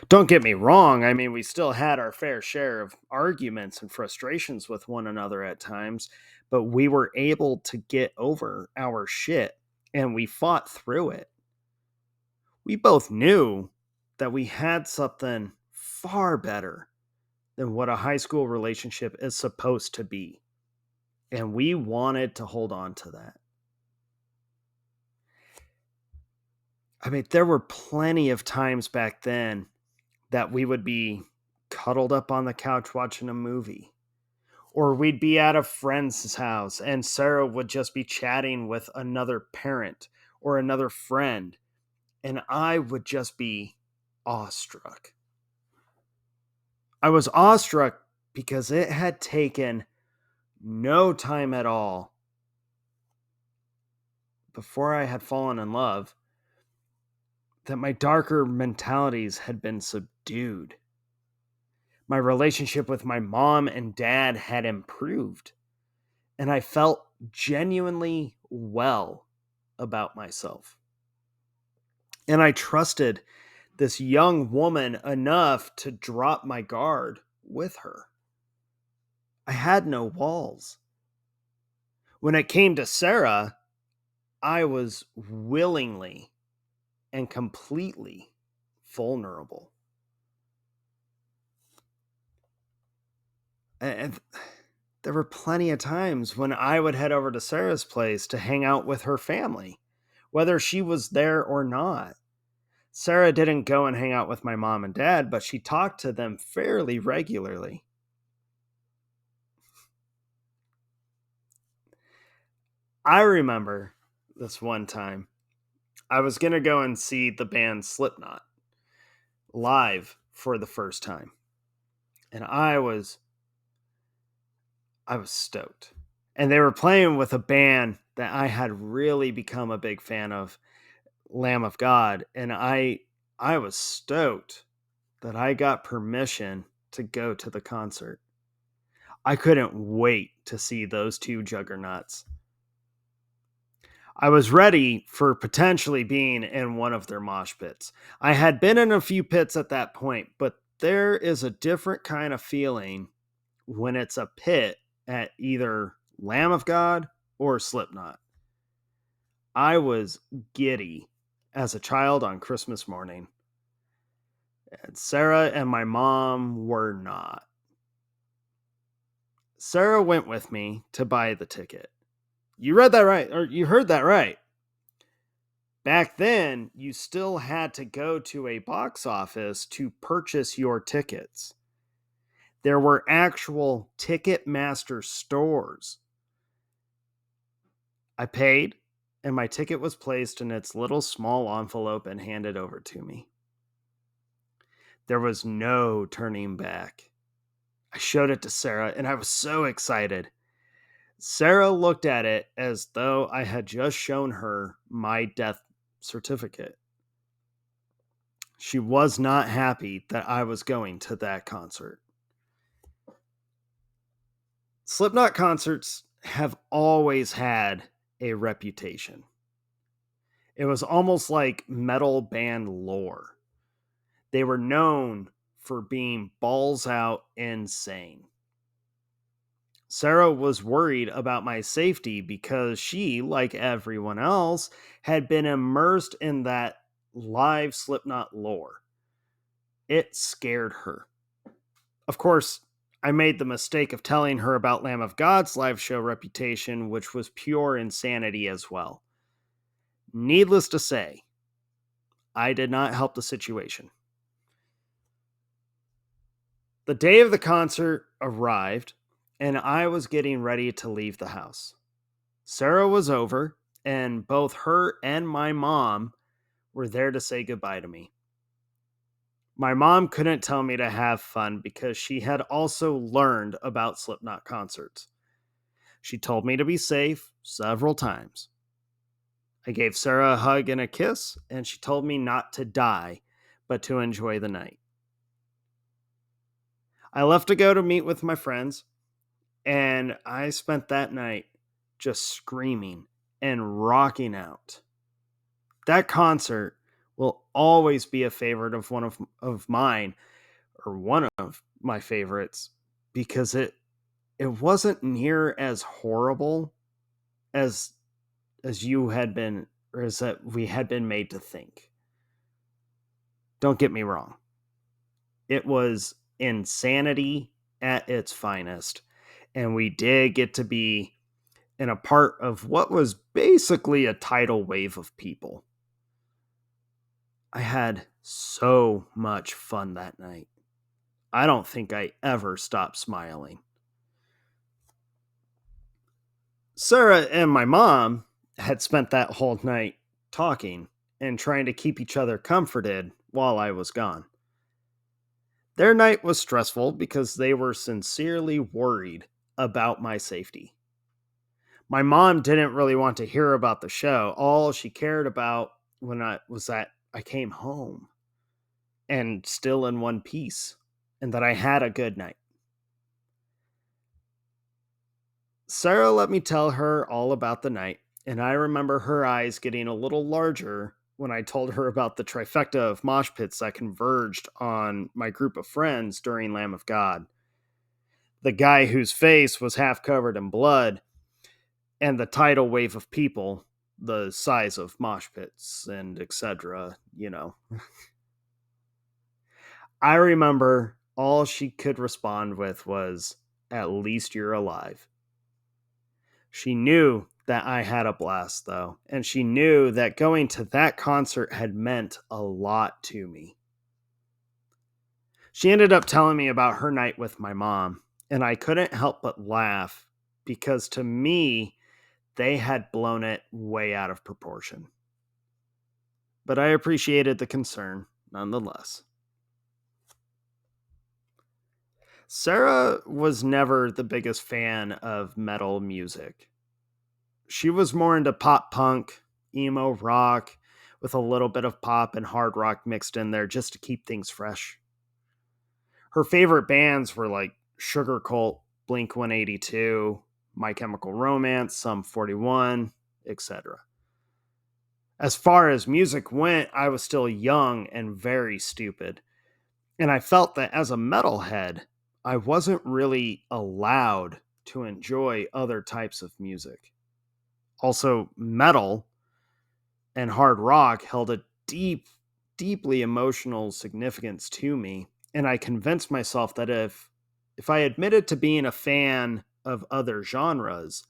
Don't get me wrong, I mean, we still had our fair share of arguments and frustrations with one another at times, but we were able to get over our shit and we fought through it. We both knew that we had something far better than what a high school relationship is supposed to be, and we wanted to hold on to that. I mean, there were plenty of times back then that we would be cuddled up on the couch watching a movie. Or we'd be at a friend's house and Sarah would just be chatting with another parent or another friend, and I would just be awestruck. I was awestruck because it had taken no time at all before I had fallen in love that my darker mentalities had been subdued. My relationship with my mom and dad had improved, and I felt genuinely well about myself. And I trusted this young woman enough to drop my guard with her. I had no walls. When it came to Sarah, I was willingly and completely vulnerable. And there were plenty of times when I would head over to Sarah's place to hang out with her family, whether she was there or not. Sarah didn't go and hang out with my mom and dad, but she talked to them fairly regularly. I remember this one time I was going to go and see the band Slipknot live for the first time. And I was stoked. And they were playing with a band that I had really become a big fan of, Lamb of God, and I was stoked that I got permission to go to the concert. I couldn't wait to see those two juggernauts. I was ready for potentially being in one of their mosh pits. I had been in a few pits at that point, but there is a different kind of feeling when it's a pit at either Lamb of God or Slipknot. I was giddy as a child on Christmas morning, and Sarah and my mom were not. Sarah went with me to buy the ticket. You read that right, or you heard that right. Back then, you still had to go to a box office to purchase your tickets. There were actual Ticketmaster stores. I paid, and my ticket was placed in its little small envelope and handed over to me. There was no turning back. I showed it to Sarah, and I was so excited. Sarah looked at it as though I had just shown her my death certificate. She was not happy that I was going to that concert. Slipknot concerts have always had a reputation. It was almost like metal band lore. They were known for being balls out insane. Sarah was worried about my safety because she, like everyone else, had been immersed in that live Slipknot lore. It scared her. Of course, I made the mistake of telling her about Lamb of God's live show reputation, which was pure insanity as well. Needless to say, I did not help the situation. The day of the concert arrived, and I was getting ready to leave the house. Sarah was over, and both her and my mom were there to say goodbye to me. My mom couldn't tell me to have fun because she had also learned about Slipknot concerts. She told me to be safe several times. I gave Sarah a hug and a kiss, and she told me not to die, but to enjoy the night. I left to go to meet with my friends, and I spent that night just screaming and rocking out. That concert will always be a favorite of one of mine, or one of my favorites, because it wasn't near as horrible as you had been, or as that we had been made to think. Don't get me wrong. It was insanity at its finest, and we did get to be in a part of what was basically a tidal wave of people. I had so much fun that night. I don't think I ever stopped smiling. Sarah and my mom had spent that whole night talking and trying to keep each other comforted while I was gone. Their night was stressful because they were sincerely worried about my safety. My mom didn't really want to hear about the show. All she cared about when I was that I came home and still in one piece and that I had a good night. Sarah let me tell her all about the night, and I remember her eyes getting a little larger when I told her about the trifecta of mosh pits that converged on my group of friends during Lamb of God. The guy whose face was half covered in blood, and the tidal wave of people, the size of mosh pits, and etc. I remember all she could respond with was, "At least you're alive." She knew that I had a blast, though, and she knew that going to that concert had meant a lot to me. She ended up telling me about her night with my mom, and I couldn't help but laugh because to me, they had blown it way out of proportion. But I appreciated the concern nonetheless. Sarah was never the biggest fan of metal music. She was more into pop punk, emo rock, with a little bit of pop and hard rock mixed in there just to keep things fresh. Her favorite bands were like Sugar Cult, Blink 182, My Chemical Romance, Sum 41, etc. As far as music went, I was still young and very stupid. And I felt that as a metalhead, I wasn't really allowed to enjoy other types of music. Also, metal and hard rock held a deeply emotional significance to me, and I convinced myself that if I admitted to being a fan of other genres,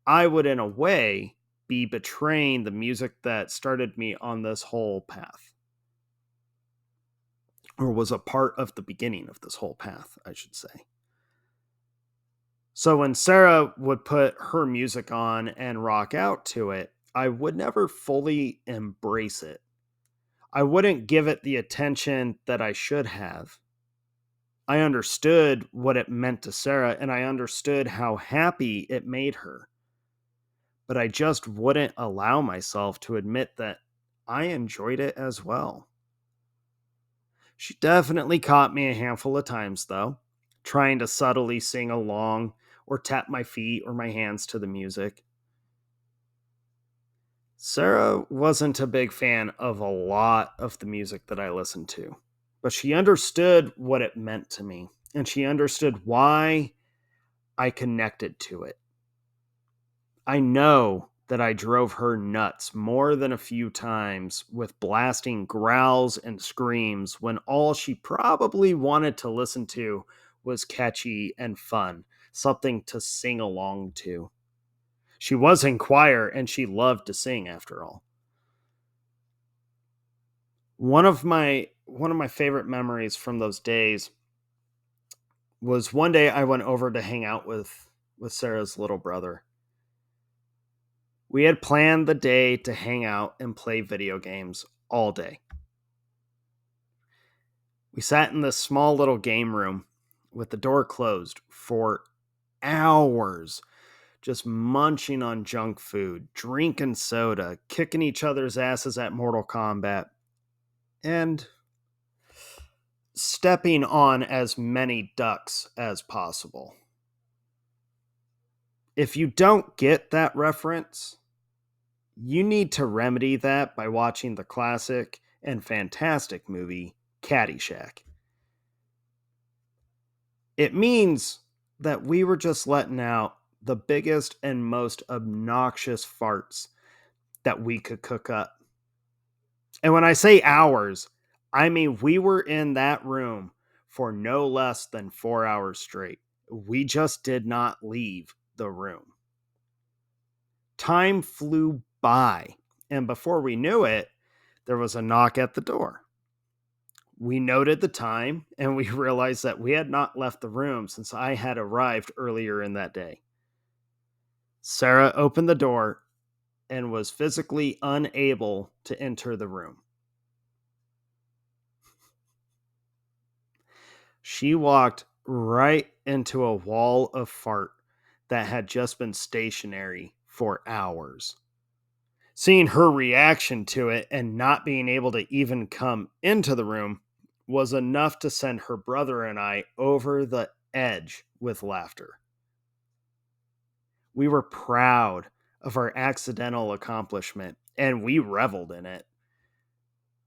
I would in a way be betraying the music that started me on this whole path. or was a part of the beginning of this whole path, I should say. So when Sarah would put her music on and rock out to it, I would never fully embrace it. I wouldn't give it the attention that I should have. I understood what it meant to Sarah and I understood how happy it made her, but I just wouldn't allow myself to admit that I enjoyed it as well. She definitely caught me a handful of times, though, trying to subtly sing along or tap my feet or my hands to the music. Sarah wasn't a big fan of a lot of the music that I listened to, but she understood what it meant to me, and she understood why I connected to it. I know that I drove her nuts more than a few times with blasting growls and screams when all she probably wanted to listen to was catchy and fun, something to sing along to. She was in choir and she loved to sing after all. One of my favorite memories from those days was one day I went over to hang out with Sarah's little brother. We had planned the day to hang out and play video games all day. We sat in this small little game room with the door closed for hours, just munching on junk food, drinking soda, kicking each other's asses at Mortal Kombat, and stepping on as many ducks as possible. If you don't get that reference, you need to remedy that by watching the classic and fantastic movie Caddyshack. It means that we were just letting out the biggest and most obnoxious farts that we could cook up. And when I say hours, I mean we were in that room for no less than 4 hours straight. We just did not leave the room. Time flew by, and before we knew it, there was a knock at the door. We noted the time and we realized that we had not left the room since I had arrived earlier in that day. Sarah opened the door and was physically unable to enter the room. She walked right into a wall of fart that had just been stationary for hours. Seeing her reaction to it and not being able to even come into the room was enough to send her brother and I over the edge with laughter. We were proud of our accidental accomplishment and we reveled in it.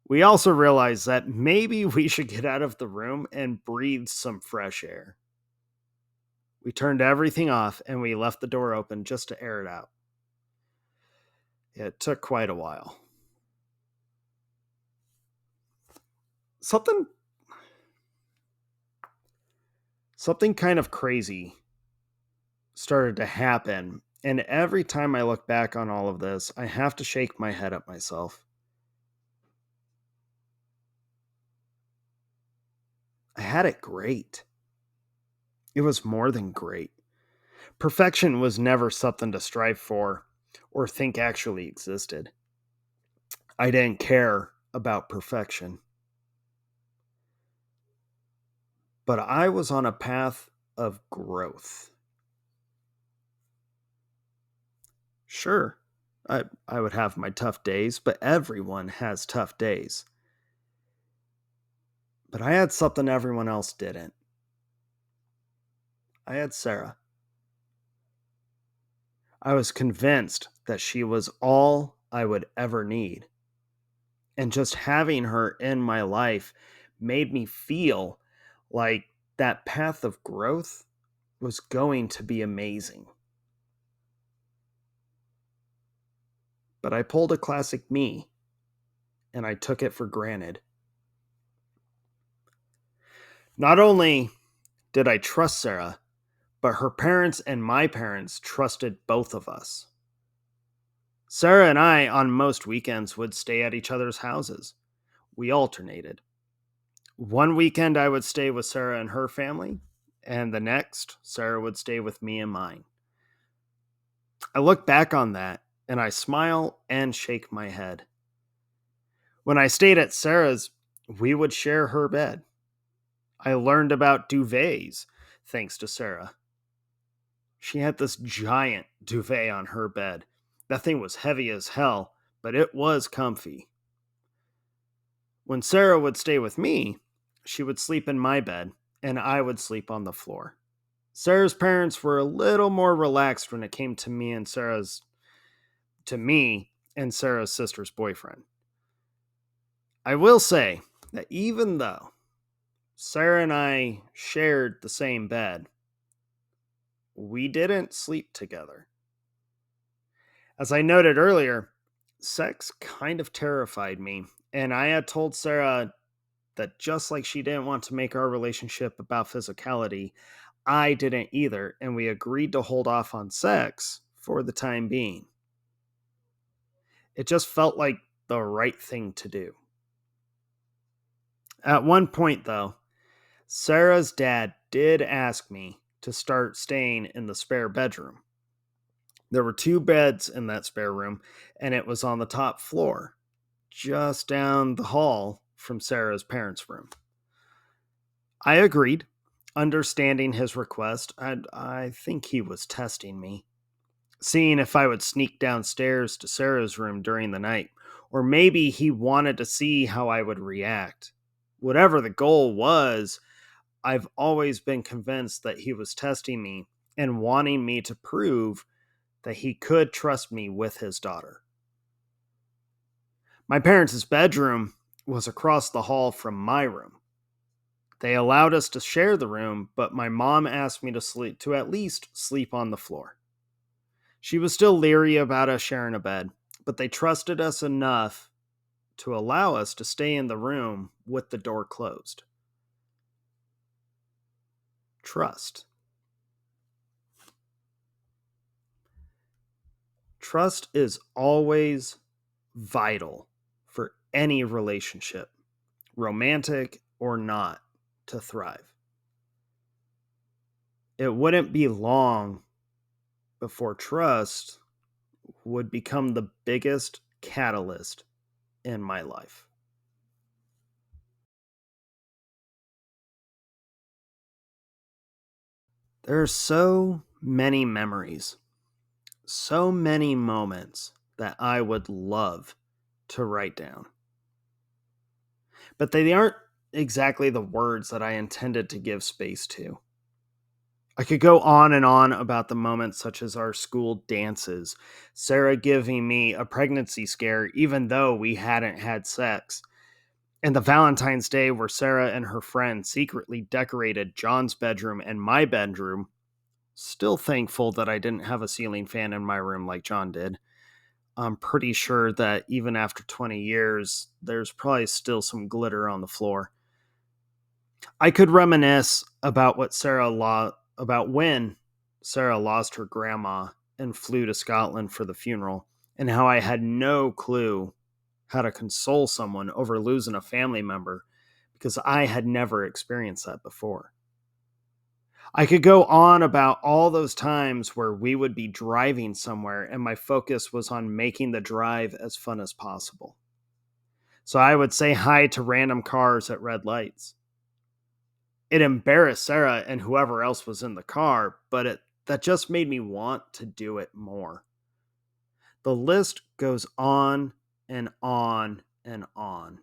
We also realized that maybe we should get out of the room and breathe some fresh air. We turned everything off and we left the door open just to air it out. It took quite a while. Something something kind of crazy started to happen, and every time I look back on all of this, I have to shake my head at myself. I had it great. It was more than great. Perfection was never something to strive for or think actually existed. I didn't care about perfection, but I was on a path of growth. Sure, I would have my tough days, but everyone has tough days. But I had something everyone else didn't. I had Sarah. I was convinced that she was all I would ever need. And just having her in my life made me feel like that path of growth was going to be amazing. But I pulled a classic me and I took it for granted. Not only did I trust Sarah, but her parents and my parents trusted both of us. Sarah and I, on most weekends, would stay at each other's houses. We alternated. One weekend I would stay with Sarah and her family, and the next, Sarah would stay with me and mine. I look back on that and I smile and shake my head. When I stayed at Sarah's, we would share her bed. I learned about duvets thanks to Sarah. She had this giant duvet on her bed. That thing was heavy as hell, but it was comfy. When Sarah would stay with me, she would sleep in my bed and I would sleep on the floor. Sarah's parents were a little more relaxed when it came to me and Sarah's sister's boyfriend. I will say that even though Sarah and I shared the same bed, we didn't sleep together. As I noted earlier, sex kind of terrified me, and I had told Sarah that just like she didn't want to make our relationship about physicality, I didn't either, and we agreed to hold off on sex for the time being. It just felt like the right thing to do. At one point, though, Sarah's dad did ask me to start staying in the spare bedroom. There were two beds in that spare room, and it was on the top floor, just down the hall from Sarah's parents' room. I agreed, understanding his request. I think he was testing me, seeing if I would sneak downstairs to Sarah's room during the night, or maybe he wanted to see how I would react. Whatever the goal was, I've always been convinced that he was testing me and wanting me to prove that he could trust me with his daughter. My parents' bedroom was across the hall from my room. They allowed us to share the room, but my mom asked me to at least sleep on the floor. She was still leery about us sharing a bed, but they trusted us enough to allow us to stay in the room with the door closed. Trust. Trust is always vital for any relationship, romantic or not, to thrive. It wouldn't be long before trust would become the biggest catalyst in my life. There are so many memories, so many moments that I would love to write down. But they aren't exactly the words that I intended to give space to. I could go on and on about the moments such as our school dances, Sarah giving me a pregnancy scare even though we hadn't had sex, and the Valentine's Day where Sarah and her friend secretly decorated John's bedroom and my bedroom. Still thankful that I didn't have a ceiling fan in my room like John did. I'm pretty sure that even after 20 years, there's probably still some glitter on the floor. I could reminisce about about when Sarah lost her grandma and flew to Scotland for the funeral, and how I had no clue how to console someone over losing a family member because I had never experienced that before. I could go on about all those times where we would be driving somewhere and my focus was on making the drive as fun as possible. So I would say hi to random cars at red lights. It embarrassed Sarah and whoever else was in the car, but that just made me want to do it more. The list goes on and on and on.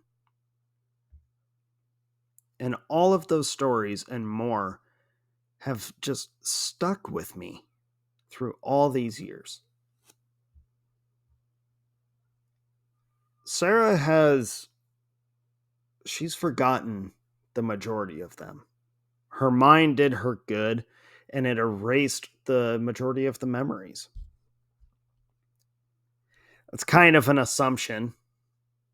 And all of those stories and more have just stuck with me through all these years. Sarah she's forgotten the majority of them. Her mind did her good and it erased the majority of the memories. It's kind of an assumption,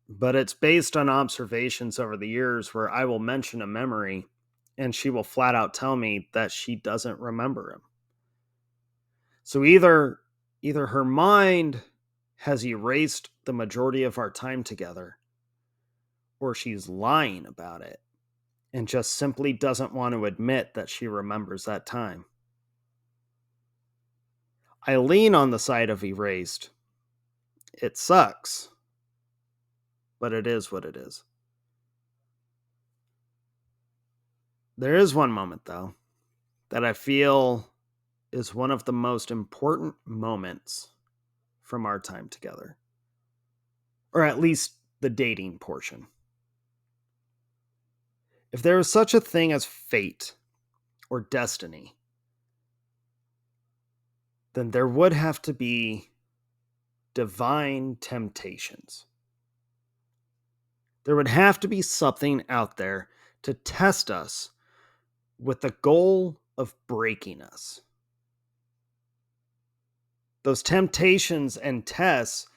but it's based on observations over the years where I will mention a memory and she will flat out tell me that she doesn't remember him. So either her mind has erased the majority of our time together or she's lying about it. and just simply doesn't want to admit that she remembers that time. I lean on the side of erased. It sucks, but it is what it is. There is one moment, though, that I feel is one of the most important moments from our time together, or at least the dating portion. If there is such a thing as fate or destiny, then there would have to be divine temptations. There would have to be something out there to test us with the goal of breaking us. Those temptations and tests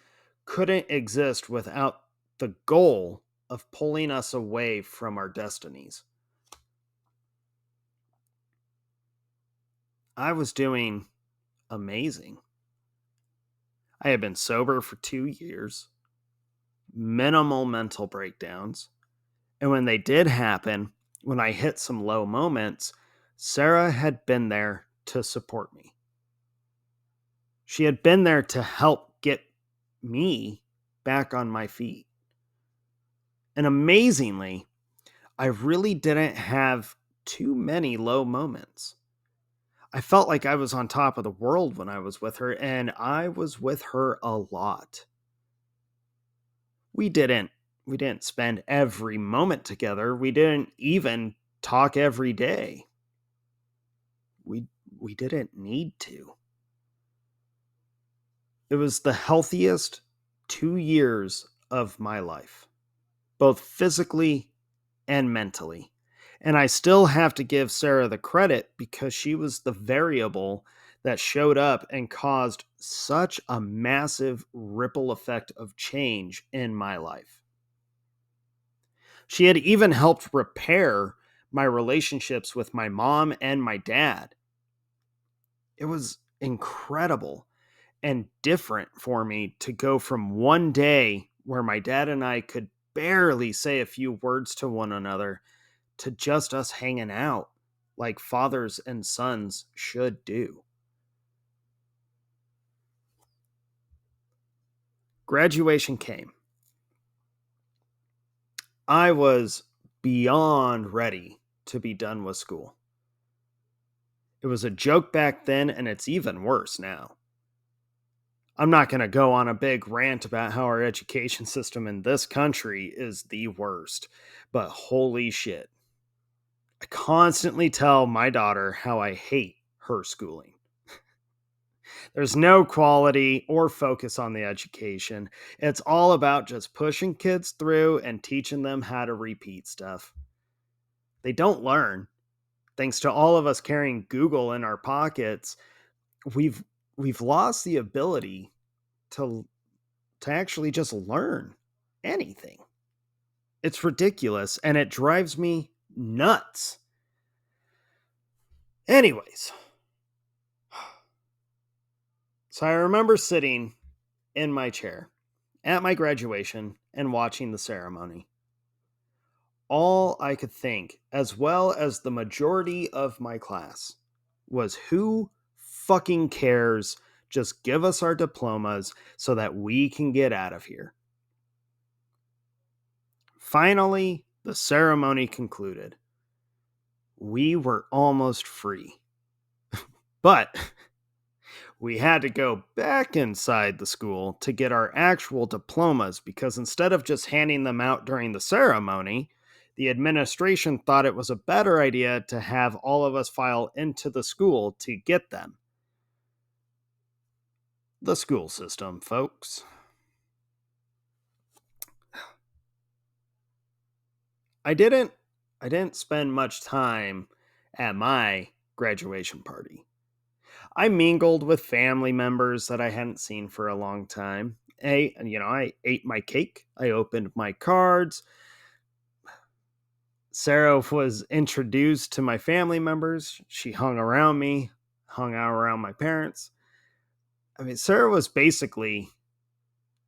couldn't exist without the goal of pulling us away from our destinies. I was doing amazing. I had been sober for 2 years, minimal mental breakdowns. And when they did happen, when I hit some low moments, Sarah had been there to support me. She had been there to help get me back on my feet. And amazingly, I really didn't have too many low moments. I felt like I was on top of the world when I was with her, and I was with her a lot. We didn't we didn't spend every moment together. We didn't even talk every day. We we didn't need to. It was the healthiest 2 years of my life, both physically and mentally. And I still have to give Sarah the credit because she was the variable that showed up and caused such a massive ripple effect of change in my life. She had even helped repair my relationships with my mom and my dad. It was incredible and different for me to go from one day where my dad and I could barely say a few words to one another to just us hanging out like fathers and sons should do. Graduation came. I was beyond ready to be done with school. It was a joke back then, and it's even worse now. I'm not going to go on a big rant about how our education system in this country is the worst, but holy shit. I constantly tell my daughter how I hate her schooling. There's no quality or focus on the education. It's all about just pushing kids through and teaching them how to repeat stuff. They don't learn. Thanks to all of us carrying Google in our pockets, we've we've lost the ability to actually just learn anything. It's ridiculous and it drives me nuts. Anyways, so I remember sitting in my chair at my graduation and watching the ceremony. All I could think, as well as the majority of my class, was who fucking cares? Just give us our diplomas so that we can get out of here. Finally, the ceremony concluded. We were almost free. But we had to go back inside the school to get our actual diplomas because instead of just handing them out during the ceremony, the administration thought it was a better idea to have all of us file into the school to get them. The school system, folks. I didn't I didn't spend much time at my graduation party. I mingled with family members that I hadn't seen for a long time. I ate my cake, I opened my cards. Sarah was introduced to my family members. She hung around me, hung out around my parents. I mean, Sarah was basically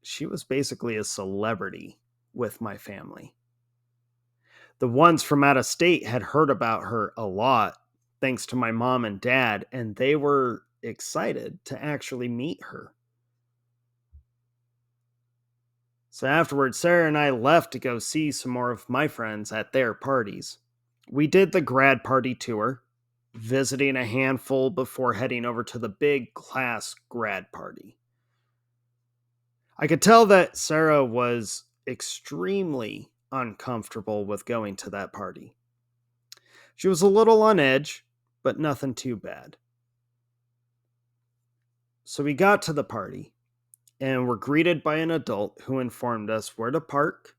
she was basically a celebrity with my family. The ones from out of state had heard about her a lot, thanks to my mom and dad, and they were excited to actually meet her. So afterwards, Sarah and I left to go see some more of my friends at their parties. We did the grad party tour, visiting a handful before heading over to the big class grad party. I could tell that Sarah was extremely uncomfortable with going to that party. She was a little on edge, but nothing too bad. So we got to the party and were greeted by an adult who informed us where to park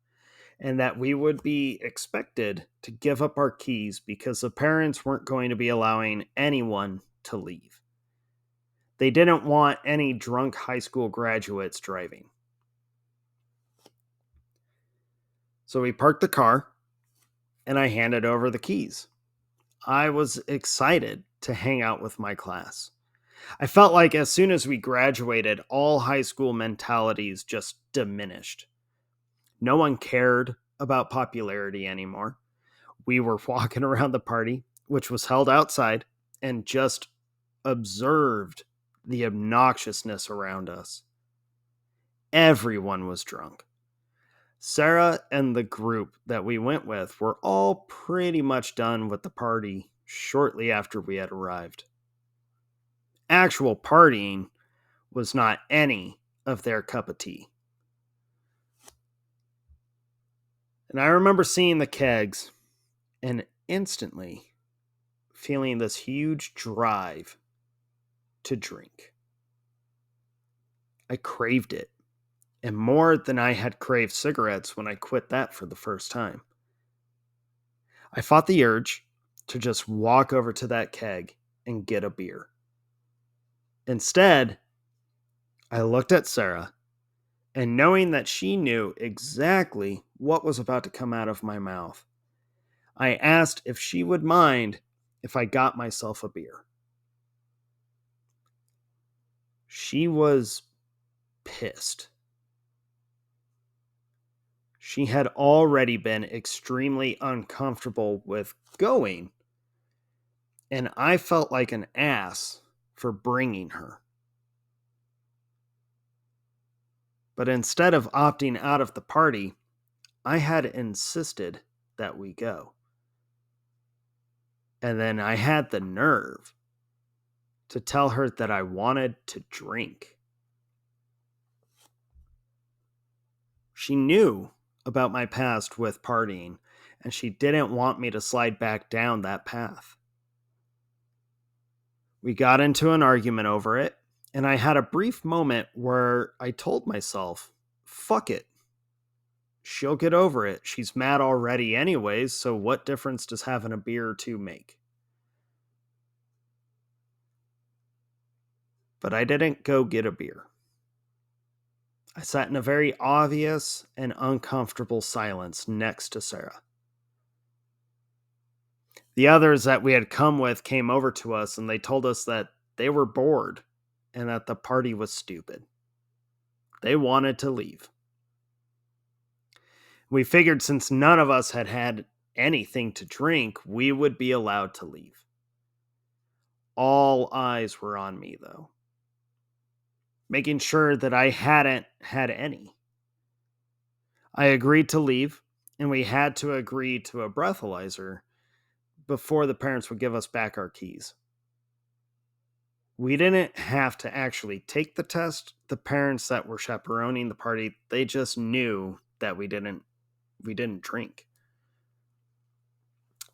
and that we would be expected to give up our keys because the parents weren't going to be allowing anyone to leave. They didn't want any drunk high school graduates driving. So we parked the car and I handed over the keys. I was excited to hang out with my class. I felt like as soon as we graduated, all high school mentalities just diminished. No one cared about popularity anymore. We were walking around the party, which was held outside, and just observed the obnoxiousness around us. Everyone was drunk. Sarah and the group that we went with were all pretty much done with the party shortly after we had arrived. Actual partying was not any of their cup of tea. And I remember seeing the kegs and instantly feeling this huge drive to drink. I craved it, and more than I had craved cigarettes when I quit that for the first time. I fought the urge to just walk over to that keg and get a beer. Instead, I looked at Sarah, and knowing that she knew exactly what was about to come out of my mouth, I asked if she would mind if I got myself a beer. She was pissed. She had already been extremely uncomfortable with going, and I felt like an ass for bringing her. But instead of opting out of the party, I had insisted that we go. And then I had the nerve to tell her that I wanted to drink. She knew about my past with partying, and she didn't want me to slide back down that path. We got into an argument over it, and I had a brief moment where I told myself, fuck it. She'll get over it. She's mad already anyways, so what difference does having a beer or two make? But I didn't go get a beer. I sat in a very obvious and uncomfortable silence next to Sarah. The others that we had come with came over to us and they told us that they were bored and that the party was stupid. They wanted to leave. We figured since none of us had had anything to drink, we would be allowed to leave. All eyes were on me, though, making sure that I hadn't had any. I agreed to leave, and we had to agree to a breathalyzer before the parents would give us back our keys. We didn't have to actually take the test. The parents that were chaperoning the party, they just knew that we didn't drink.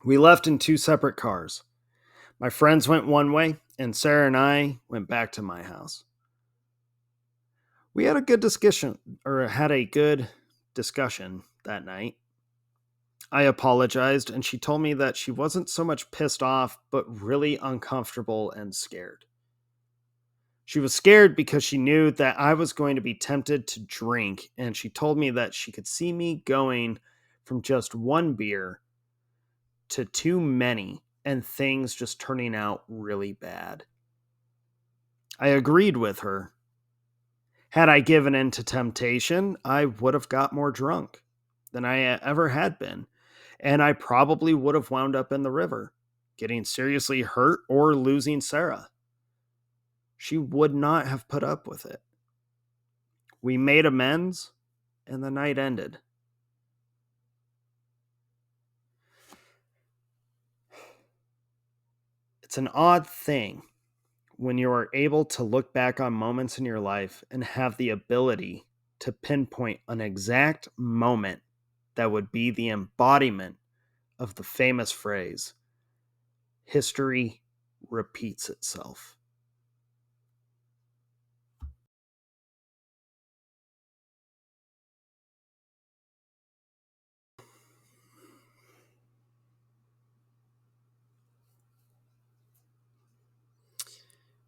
We left in two separate cars. My friends went one way, and Sarah and I went back to my house. We had a good discussion that night. I apologized, and she told me that she wasn't so much pissed off, but really uncomfortable and scared. She was scared because she knew that I was going to be tempted to drink, and she told me that she could see me going from just one beer to too many and things just turning out really bad. I agreed with her. Had I given in to temptation, I would have got more drunk than I ever had been. and I probably would have wound up in the river, getting seriously hurt or losing Sarah. She would not have put up with it. We made amends, and the night ended. It's an odd thing when you are able to look back on moments in your life and have the ability to pinpoint an exact moment that would be the embodiment of the famous phrase, history repeats itself.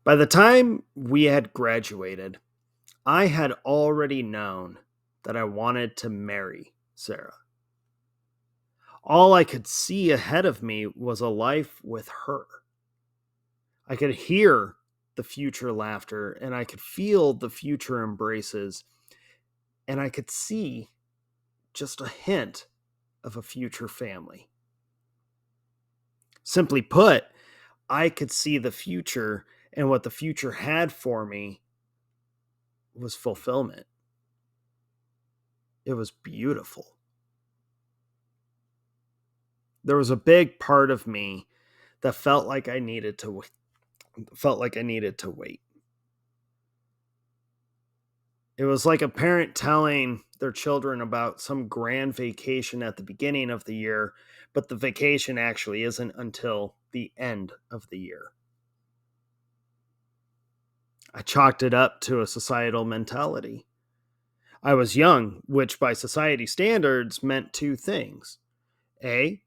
By the time we had graduated, I had already known that I wanted to marry Sarah. All I could see ahead of me was a life with her. I could hear the future laughter and I could feel the future embraces, and I could see just a hint of a future family. Simply put, I could see the future, and what the future had for me was fulfillment. It was beautiful. There was a big part of me that felt like I needed to wait. It was like a parent telling their children about some grand vacation at the beginning of the year, but the vacation actually isn't until the end of the year. I chalked it up to a societal mentality. I was young, which by society standards meant two things. A,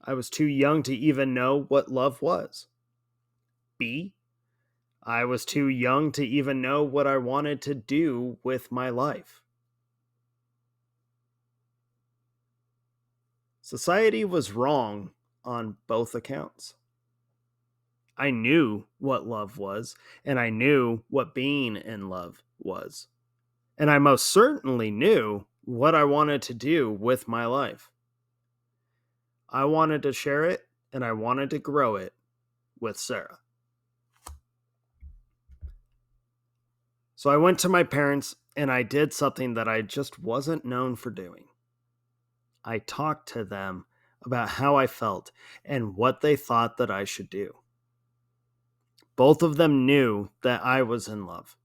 I was too young to even know what love was. B, I was too young to even know what I wanted to do with my life. Society was wrong on both accounts. I knew what love was, and I knew what being in love was. And I most certainly knew what I wanted to do with my life. I wanted to share it, and I wanted to grow it with Sarah. So I went to my parents and I did something that I just wasn't known for doing. I talked to them about how I felt and what they thought that I should do. Both of them knew that I was in love.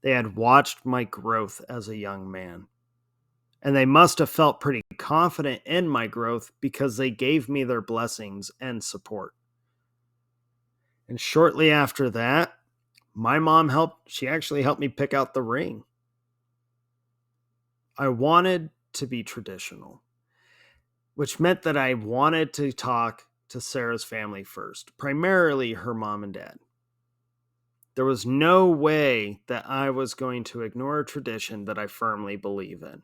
They had watched my growth as a young man, and they must have felt pretty confident in my growth because they gave me their blessings and support. And shortly after that, my mom she actually helped me pick out the ring. I wanted to be traditional, which meant that I wanted to talk to Sarah's family first, primarily her mom and dad. There was no way that I was going to ignore a tradition that I firmly believe in.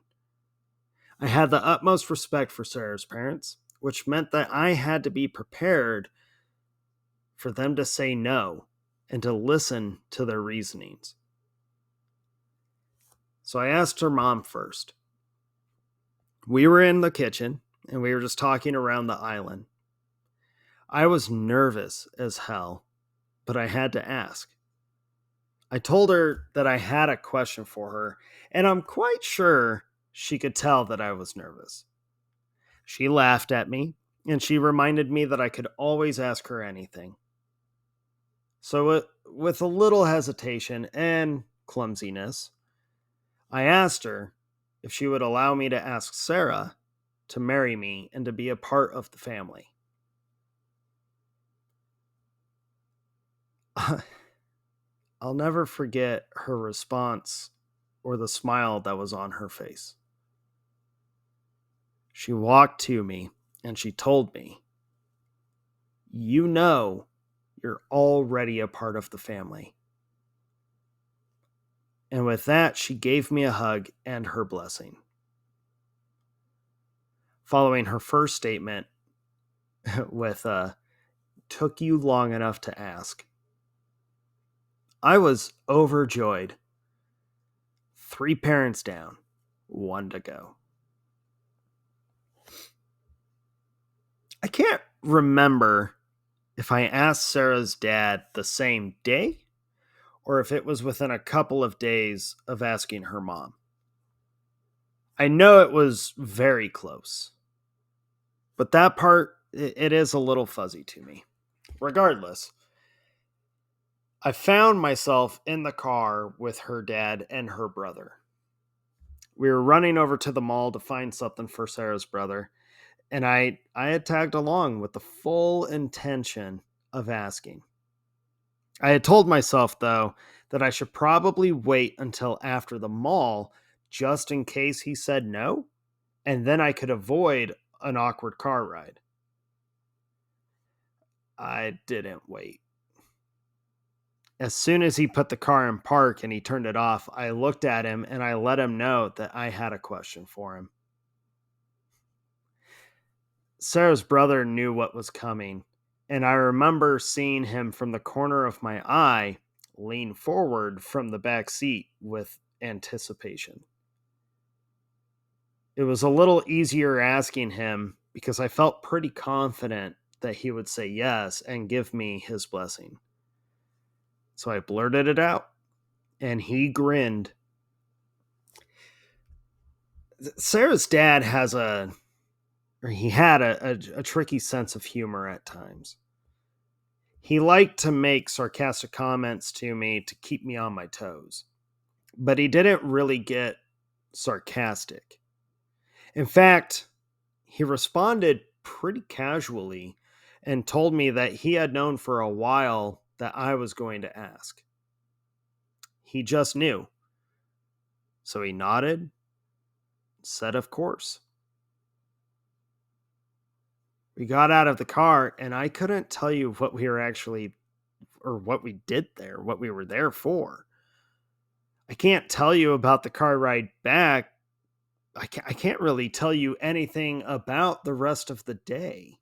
I had the utmost respect for Sarah's parents, which meant that I had to be prepared for them to say no and to listen to their reasonings. So I asked her mom first. We were in the kitchen and we were just talking around the island. I was nervous as hell, but I had to ask. I told her that I had a question for her, and I'm quite sure she could tell that I was nervous. She laughed at me, and she reminded me that I could always ask her anything. So, with a little hesitation and clumsiness, I asked her if she would allow me to ask Sarah to marry me and to be a part of the family. I'll never forget her response or the smile that was on her face. She walked to me and she told me, "You know, you're already a part of the family." And with that, she gave me a hug and her blessing. Following her first statement with took you long enough to ask, I was overjoyed. 3 parents down, 1 to go. I can't remember if I asked Sarah's dad the same day or if it was within a couple of days of asking her mom. I know it was very close, but that part, it is a little fuzzy to me. Regardless, I found myself in the car with her dad and her brother. We were running over to the mall to find something for Sarah's brother, and I had tagged along with the full intention of asking. I had told myself, though, that I should probably wait until after the mall just in case he said no, and then I could avoid an awkward car ride. I didn't wait. As soon as he put the car in park and he turned it off, I looked at him and I let him know that I had a question for him. Sarah's brother knew what was coming, and I remember seeing him from the corner of my eye lean forward from the back seat with anticipation. It was a little easier asking him because I felt pretty confident that he would say yes and give me his blessing. So I blurted it out, and he grinned. Sarah's dad he had a tricky sense of humor at times. He liked to make sarcastic comments to me to keep me on my toes, but he didn't really get sarcastic. In fact, he responded pretty casually and told me that he had known for a while that I was going to ask. He just knew. So he nodded, said, "Of course." We got out of the car, and I couldn't tell you what we were actually, or what we did there, what we were there for. I can't tell you about the car ride back. I can't really tell you anything about the rest of the day,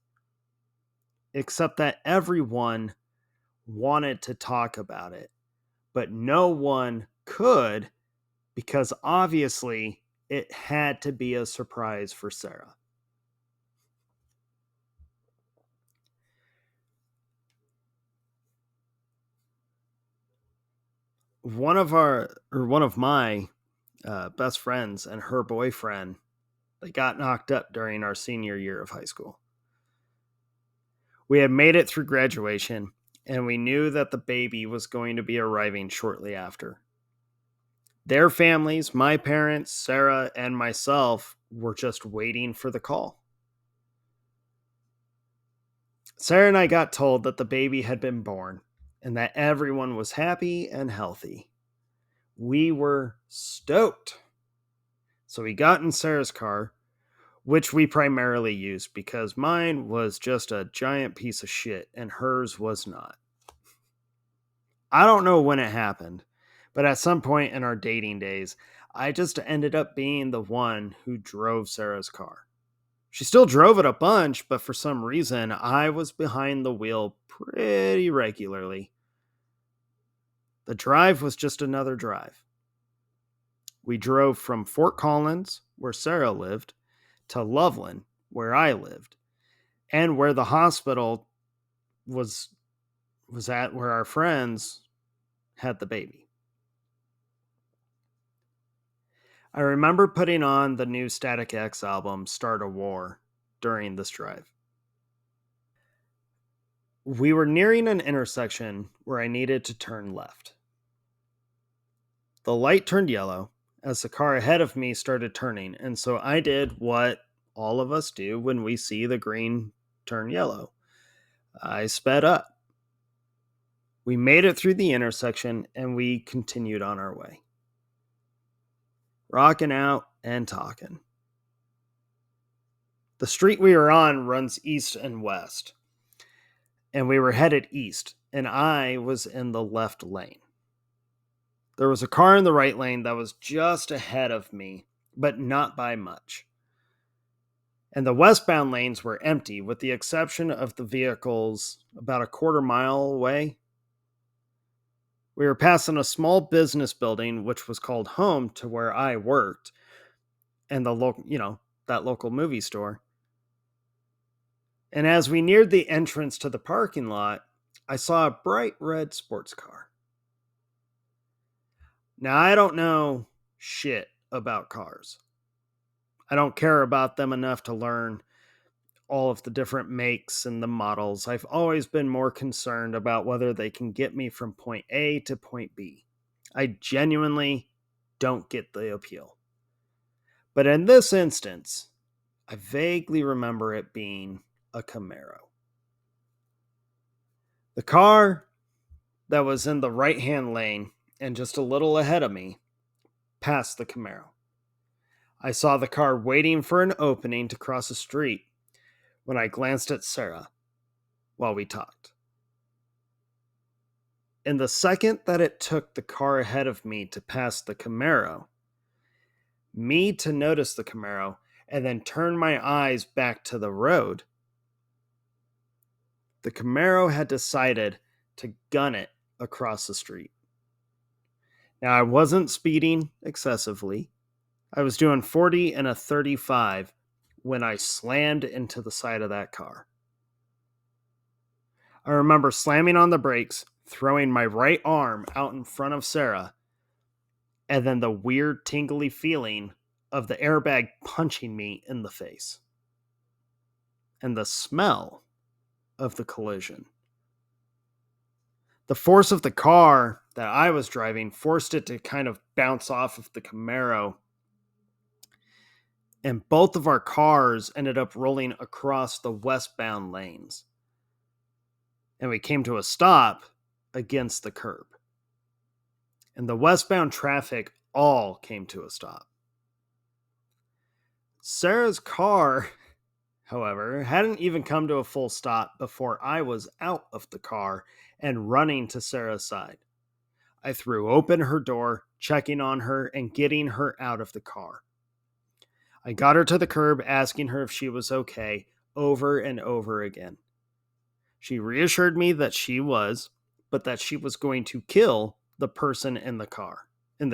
except that everyone wanted to talk about it, but no one could because obviously it had to be a surprise for Sarah. One of my best friends and her boyfriend, they got knocked up during our senior year of high school. We had made it through graduation, and we knew that the baby was going to be arriving shortly after. Their families, my parents, Sarah, and myself, were just waiting for the call. Sarah and I got told that the baby had been born and that everyone was happy and healthy. We were stoked. So we got in Sarah's car, which we primarily used because mine was just a giant piece of shit and hers was not. I don't know when it happened, but at some point in our dating days, I just ended up being the one who drove Sarah's car. She still drove it a bunch, but for some reason, I was behind the wheel pretty regularly. The drive was just another drive. We drove from Fort Collins, where Sarah lived, to Loveland, where I lived, and where the hospital was was at where our friends had the baby. I remember putting on the new Static X album, Start a War, during this drive. We were nearing an intersection where I needed to turn left. The light turned yellow as the car ahead of me started turning, and so I did what all of us do when we see the green turn yellow. I sped up. We made it through the intersection and we continued on our way, rocking out and talking. The street we were on runs east and west, and we were headed east, and I was in the left lane. There was a car in the right lane that was just ahead of me, but not by much. And the westbound lanes were empty, with the exception of the vehicles about a quarter mile away. We were passing a small business building, which was called home to where I worked, and the local, that local movie store. And as we neared the entrance to the parking lot, I saw a bright red sports car. Now, I don't know shit about cars. I don't care about them enough to learn all of the different makes and the models. I've always been more concerned about whether they can get me from point A to point B. I genuinely don't get the appeal. But in this instance, I vaguely remember it being a Camaro. The car that was in the right hand lane and just a little ahead of me passed the Camaro. I saw the car waiting for an opening to cross the street when I glanced at Sarah while we talked. In the second that it took the car ahead of me to pass the Camaro, me to notice the Camaro, and then turn my eyes back to the road, the Camaro had decided to gun it across the street. Now, I wasn't speeding excessively. I was doing 40 and a 35 when I slammed into the side of that car. I remember slamming on the brakes, throwing my right arm out in front of Sarah, and then the weird tingly feeling of the airbag punching me in the face. And the smell of the collision. The force of the car that I was driving forced it to kind of bounce off of the Camaro. And both of our cars ended up rolling across the westbound lanes. And we came to a stop against the curb. And the westbound traffic all came to a stop. Sarah's car, however, hadn't even come to a full stop before I was out of the car and running to Sarah's side. I threw open her door, checking on her and getting her out of the car. I got her to the curb, asking her if she was okay, over and over again. She reassured me that she was, but that she was going to kill the person in the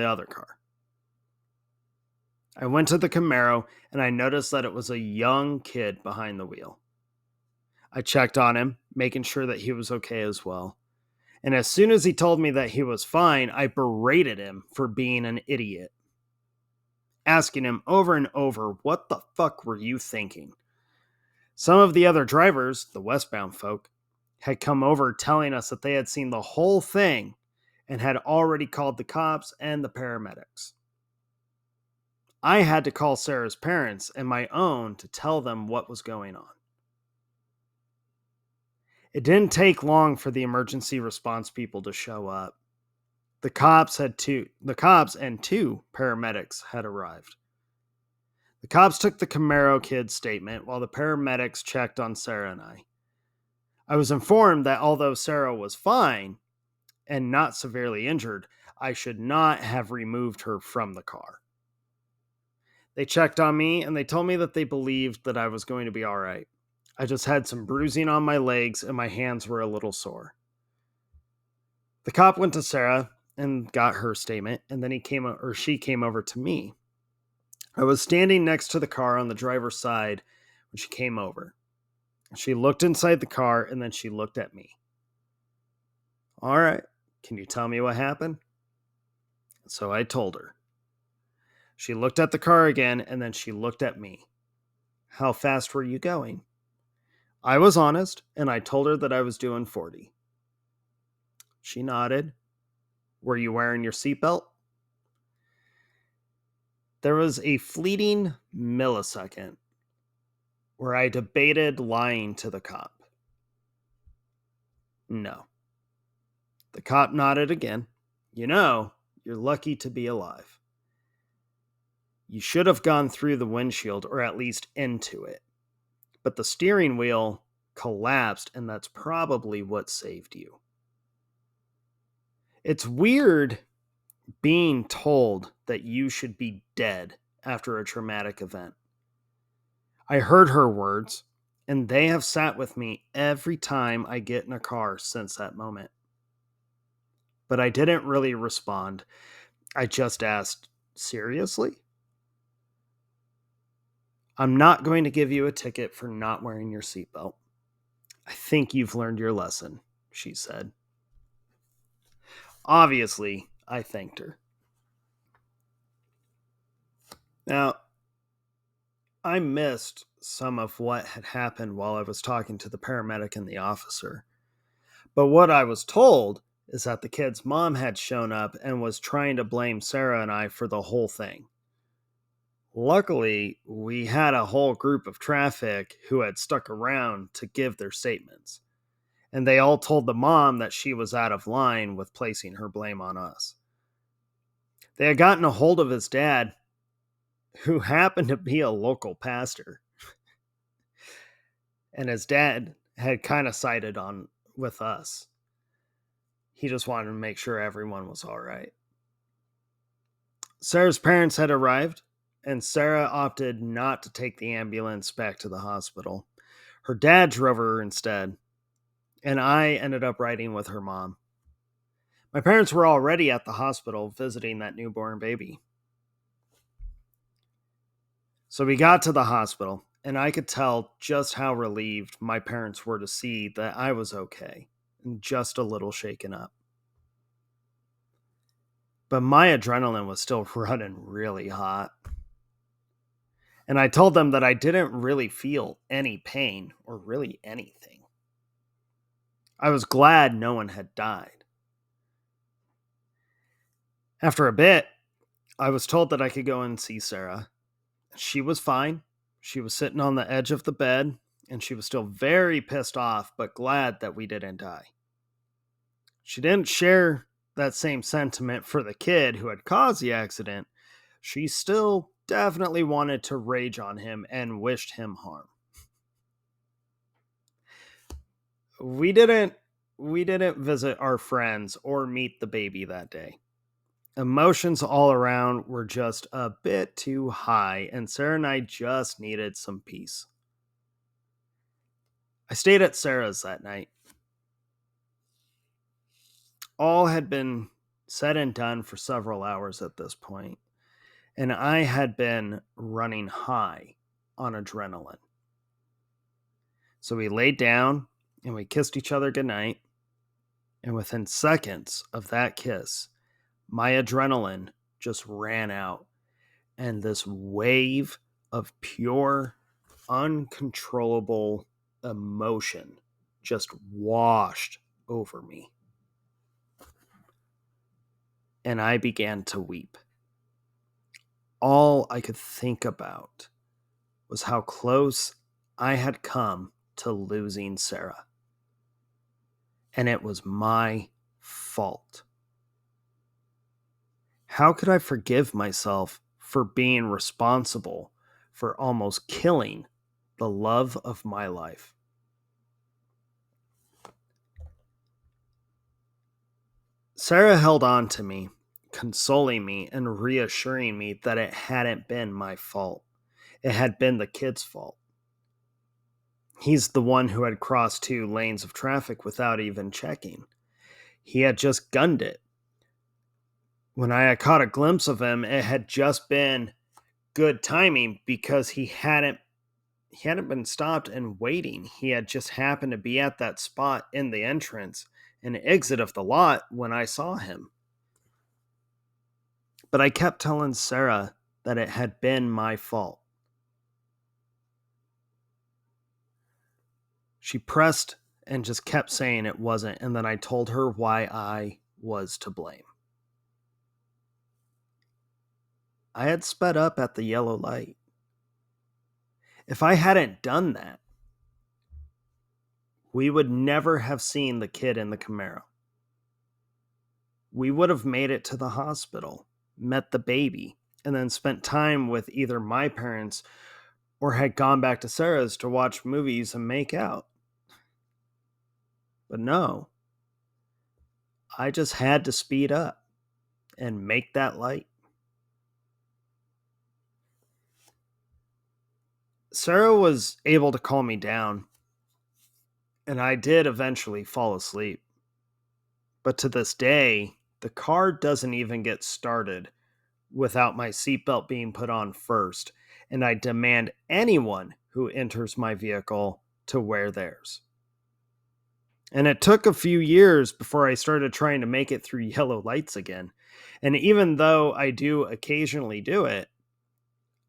other car. I went to the Camaro and I noticed that it was a young kid behind the wheel. I checked on him, making sure that he was okay as well. And as soon as he told me that he was fine, I berated him for being an idiot, asking him over and over, what the fuck were you thinking? Some of the other drivers, the westbound folk, had come over telling us that they had seen the whole thing and had already called the cops and the paramedics. I had to call Sarah's parents and my own to tell them what was going on. It didn't take long for the emergency response people to show up. The cops and two paramedics had arrived. The cops took the Camaro kid's statement while the paramedics checked on Sarah and I. I was informed that although Sarah was fine and not severely injured, I should not have removed her from the car. They checked on me and they told me that they believed that I was going to be all right. I just had some bruising on my legs and my hands were a little sore. The cop went to Sarah and got her statement, and then she came over to me. I was standing next to the car on the driver's side when she came over. She looked inside the car and then she looked at me. All right, can you tell me what happened? So I told her. She looked at the car again and then she looked at me. How fast were you going? I was honest and I told her that I was doing 40. She nodded. Were you wearing your seatbelt? There was a fleeting millisecond where I debated lying to the cop. No. The cop nodded again. You know, you're lucky to be alive. You should have gone through the windshield or at least into it. But the steering wheel collapsed and that's probably what saved you. It's weird being told that you should be dead after a traumatic event. I heard her words, and they have sat with me every time I get in a car since that moment. But I didn't really respond. I just asked, seriously? I'm not going to give you a ticket for not wearing your seatbelt. I think you've learned your lesson, she said. Obviously, I thanked her. Now, I missed some of what had happened while I was talking to the paramedic and the officer. But what I was told is that the kid's mom had shown up and was trying to blame Sarah and I for the whole thing. Luckily, we had a whole group of traffic who had stuck around to give their statements, and they all told the mom that she was out of line with placing her blame on us. They had gotten a hold of his dad, who happened to be a local pastor, and his dad had kind of sided on with us. He just wanted to make sure everyone was all right. Sarah's parents had arrived, and Sarah opted not to take the ambulance back to the hospital. Her dad drove her instead, and I ended up riding with her mom. My parents were already at the hospital visiting that newborn baby. So we got to the hospital, and I could tell just how relieved my parents were to see that I was okay and just a little shaken up. But my adrenaline was still running really hot. And I told them that I didn't really feel any pain or really anything. I was glad no one had died. After a bit, I was told that I could go and see Sarah. She was fine. She was sitting on the edge of the bed, and she was still very pissed off, but glad that we didn't die. She didn't share that same sentiment for the kid who had caused the accident. She still definitely wanted to rage on him and wished him harm. We didn't visit our friends or meet the baby that day. Emotions all around were just a bit too high, and Sarah and I just needed some peace. I stayed at Sarah's that night. All had been said and done for several hours at this point, and I had been running high on adrenaline. So we laid down and we kissed each other goodnight, and within seconds of that kiss, my adrenaline just ran out, and this wave of pure, uncontrollable emotion just washed over me. And I began to weep. All I could think about was how close I had come to losing Sarah. And it was my fault. How could I forgive myself for being responsible for almost killing the love of my life? Sarah held on to me, consoling me and reassuring me that it hadn't been my fault. It had been the kid's fault. He's the one who had crossed 2 lanes of traffic without even checking. He had just gunned it. When I had caught a glimpse of him, it had just been good timing because he hadn't been stopped and waiting. He had just happened to be at that spot in the entrance and exit of the lot when I saw him. But I kept telling Sarah that it had been my fault. She pressed and just kept saying it wasn't, and then I told her why I was to blame. I had sped up at the yellow light. If I hadn't done that, we would never have seen the kid in the Camaro. We would have made it to the hospital, met the baby, and then spent time with either my parents or had gone back to Sarah's to watch movies and make out. But no, I just had to speed up and make that light. Sarah was able to calm me down, and I did eventually fall asleep. But to this day, the car doesn't even get started without my seatbelt being put on first, and I demand anyone who enters my vehicle to wear theirs. And it took a few years before I started trying to make it through yellow lights again. And even though I do occasionally do it,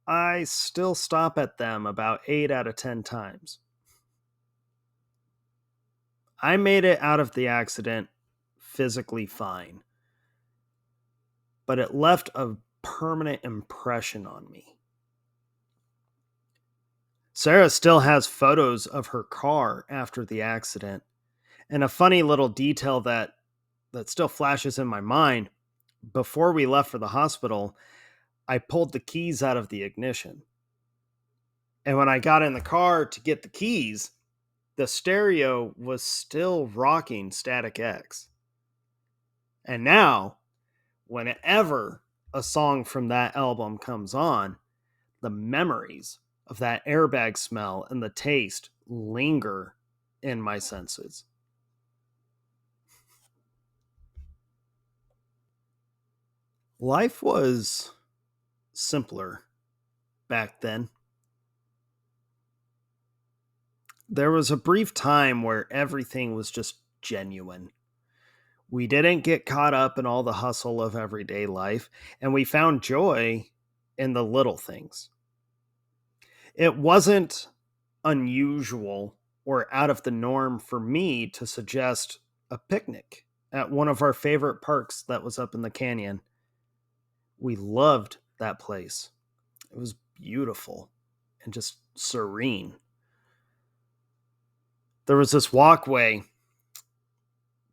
I still stop at them about 8 out of 10 times. I made it out of the accident physically fine, but it left a permanent impression on me. Sarah still has photos of her car after the accident, and a funny little detail that still flashes in my mind. Before we left for the hospital, I pulled the keys out of the ignition. And when I got in the car to get the keys, the stereo was still rocking Static X. And now, whenever a song from that album comes on, the memories of that airbag smell and the taste linger in my senses. Life was simpler back then. There was a brief time where everything was just genuine. We didn't get caught up in all the hustle of everyday life, and we found joy in the little things. It wasn't unusual or out of the norm for me to suggest a picnic at one of our favorite parks that was up in the canyon. We loved that place. It was beautiful and just serene. There was this walkway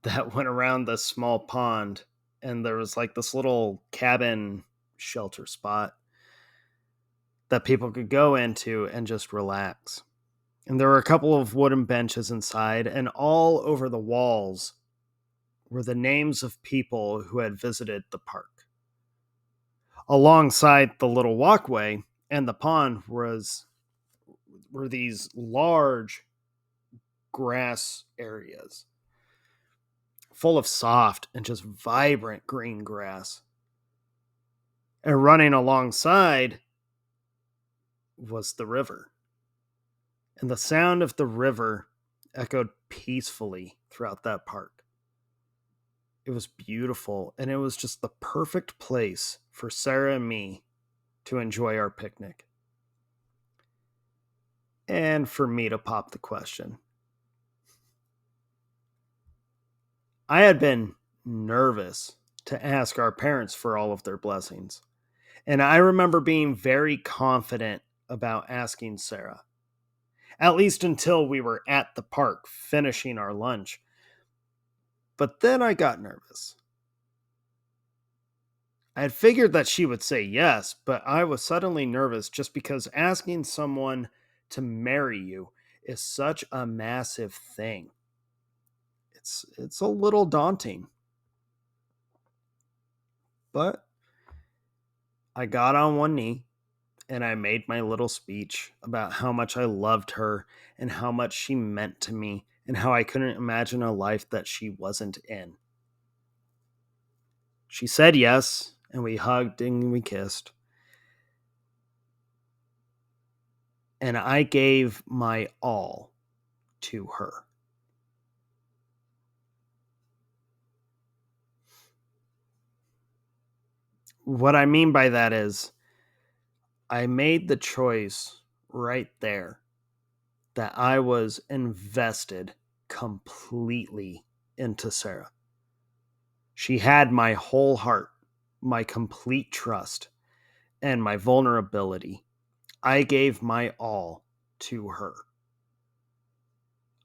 that went around this small pond, and there was like this little cabin shelter spot that people could go into and just relax. And there were a couple of wooden benches inside, and all over the walls were the names of people who had visited the park. Alongside the little walkway and the pond were these large grass areas full of soft and just vibrant green grass. And running alongside was the river. And the sound of the river echoed peacefully throughout that park. It was beautiful, and it was just the perfect place for Sarah and me to enjoy our picnic. And for me to pop the question. I had been nervous to ask our parents for all of their blessings. And I remember being very confident about asking Sarah, at least until we were at the park finishing our lunch. But then I got nervous. I had figured that she would say yes, but I was suddenly nervous just because asking someone to marry you is such a massive thing. It's a little daunting. But I got on one knee and I made my little speech about how much I loved her and how much she meant to me and how I couldn't imagine a life that she wasn't in. She said yes, and we hugged and we kissed. And I gave my all to her. What I mean by that is, I made the choice right there that I was invested completely into Sarah. She had my whole heart, my complete trust, and my vulnerability. I gave my all to her.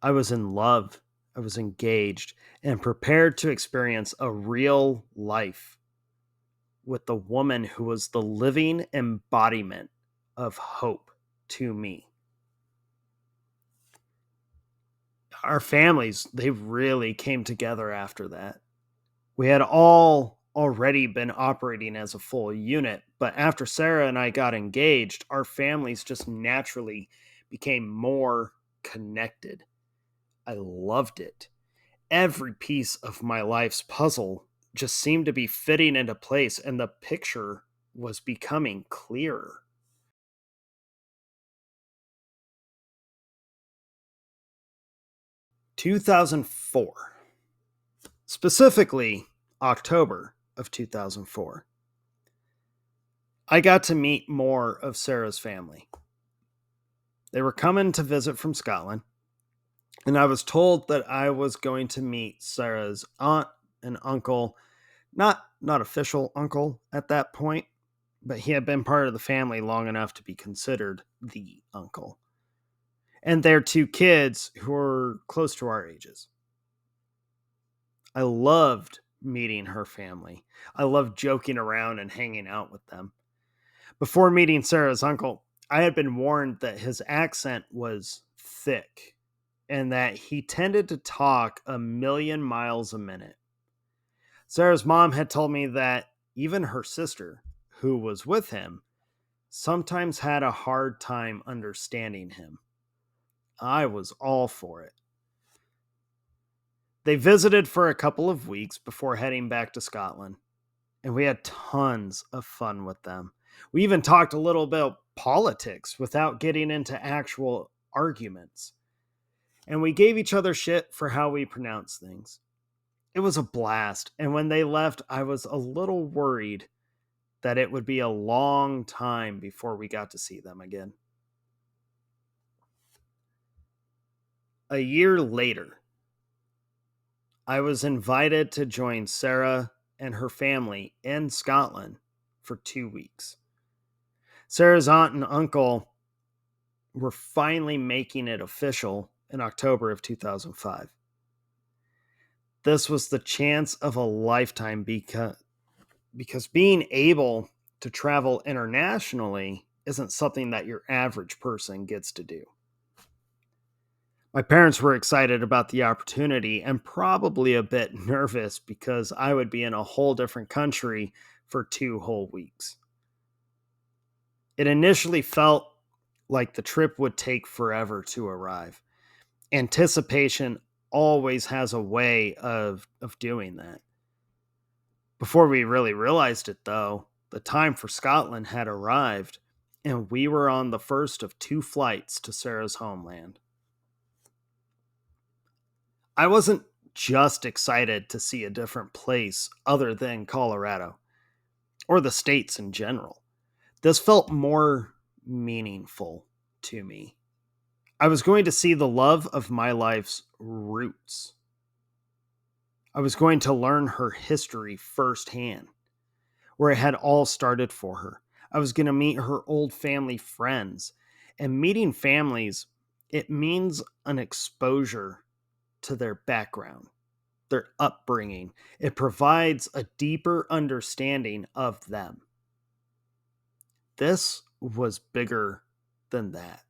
I was in love, I was engaged, and prepared to experience a real life with the woman who was the living embodiment of hope to me. Our families, they really came together after that. We had all already been operating as a full unit, but after Sarah and I got engaged, our families just naturally became more connected. I loved it. Every piece of my life's puzzle just seemed to be fitting into place, and the picture was becoming clearer. 2004, specifically October of 2004. I got to meet more of Sarah's family. They were coming to visit from Scotland, and I was told that I was going to meet Sarah's aunt and uncle, not official uncle at that point, but he had been part of the family long enough to be considered the uncle, and their two kids who were close to our ages. I loved meeting her family. I loved joking around and hanging out with them. Before meeting Sarah's uncle, I had been warned that his accent was thick and that he tended to talk a million miles a minute. Sarah's mom had told me that even her sister, who was with him, sometimes had a hard time understanding him. I was all for it. They visited for a couple of weeks before heading back to Scotland, and we had tons of fun with them. We even talked a little about politics without getting into actual arguments. And we gave each other shit for how we pronounce things. It was a blast, and when they left, I was a little worried that it would be a long time before we got to see them again. A year later, I was invited to join Sarah and her family in Scotland for 2 weeks. Sarah's aunt and uncle were finally making it official in October of 2005. This was the chance of a lifetime because being able to travel internationally isn't something that your average person gets to do. My parents were excited about the opportunity and probably a bit nervous because I would be in a whole different country for 2 whole weeks. It initially felt like the trip would take forever to arrive. Anticipation always has a way of doing that. Before we really realized it, though, the time for Scotland had arrived, and we were on the first of 2 flights to Sarah's homeland. I wasn't just excited to see a different place other than Colorado, or the States in general. This felt more meaningful to me. I was going to see the love of my life's roots. I was going to learn her history firsthand, where it had all started for her. I was going to meet her old family friends. And meeting families, it means an exposure to their background, their upbringing. It provides a deeper understanding of them. This was bigger than that.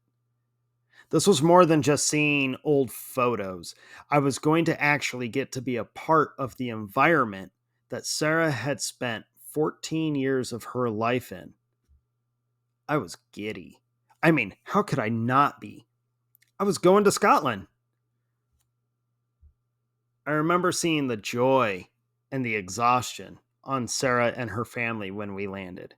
This was more than just seeing old photos. I was going to actually get to be a part of the environment that Sarah had spent 14 years of her life in. I was giddy. I mean, how could I not be? I was going to Scotland. I remember seeing the joy and the exhaustion on Sarah and her family when we landed.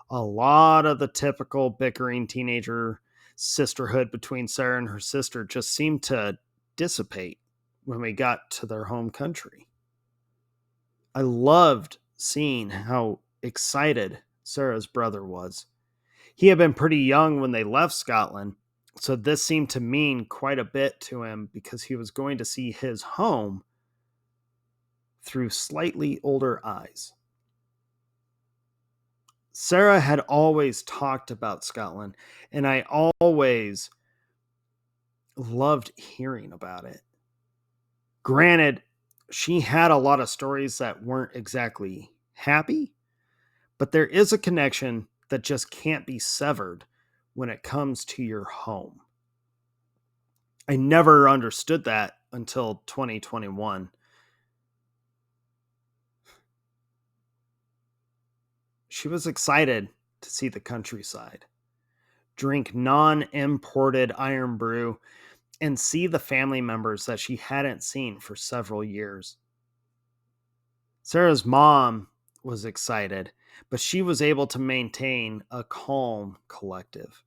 A lot of the typical bickering teenager sisterhood between Sarah and her sister just seemed to dissipate when we got to their home country. I loved seeing how excited Sarah's brother was. He had been pretty young when they left Scotland, so this seemed to mean quite a bit to him because he was going to see his home through slightly older eyes. Sarah had always talked about Scotland, and I always loved hearing about it. Granted, she had a lot of stories that weren't exactly happy, but there is a connection that just can't be severed when it comes to your home. I never understood that until 2021. She was excited to see the countryside, drink non-imported iron brew, and see the family members that she hadn't seen for several years. Sarah's mom was excited, but she was able to maintain a calm collective.